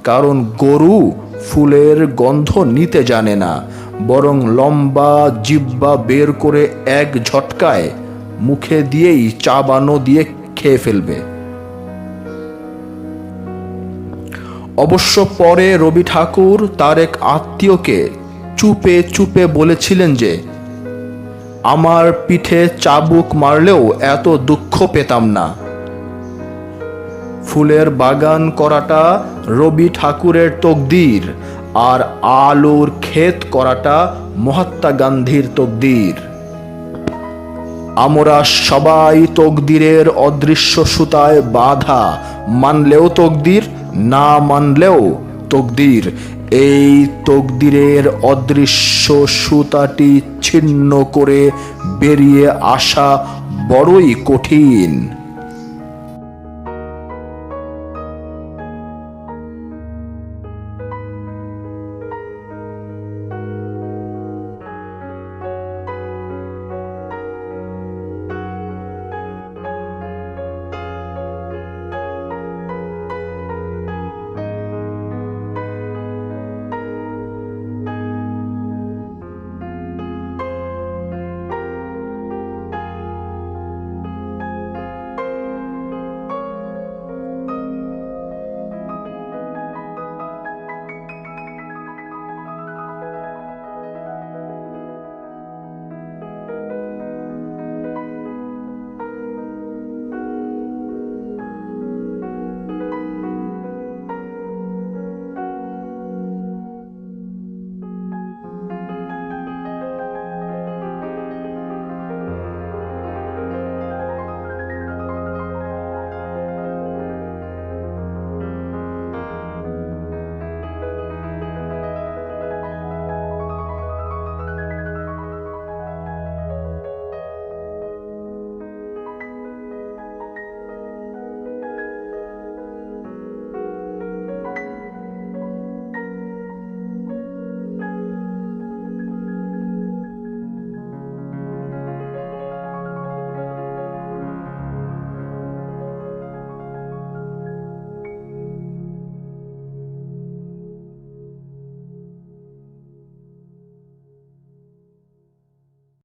কারণ গরু ফুলের গন্ধ নিতে জানে না। বরং লম্বা জিহ্বা বের করে এক ঝটকায় মুখে দিয়েই চাবানো দিয়ে খেয়ে ফেলবে। অবশ্য পরে রবি ঠাকুর তার এক আত্মীয়কে চুপে চুপে বলেছিলেন যে, আমার পিঠে চাবুক মারলেও এত দুঃখ পেতাম না। ফুলের বাগান করাটা রবি ঠাকুরের তকদির, আর আলুর ক্ষেত করাটা মহাত্মা গান্ধীর তকদির। আমরা সবাই তকদিরের অদৃশ্য সুতায় বাঁধা, মানলেও তকদির, না মানলেও তকদির। এই তকদিরের অদৃশ্য সুতাটি ছিন্ন করে বেরিয়ে আসা বড়ই কঠিন।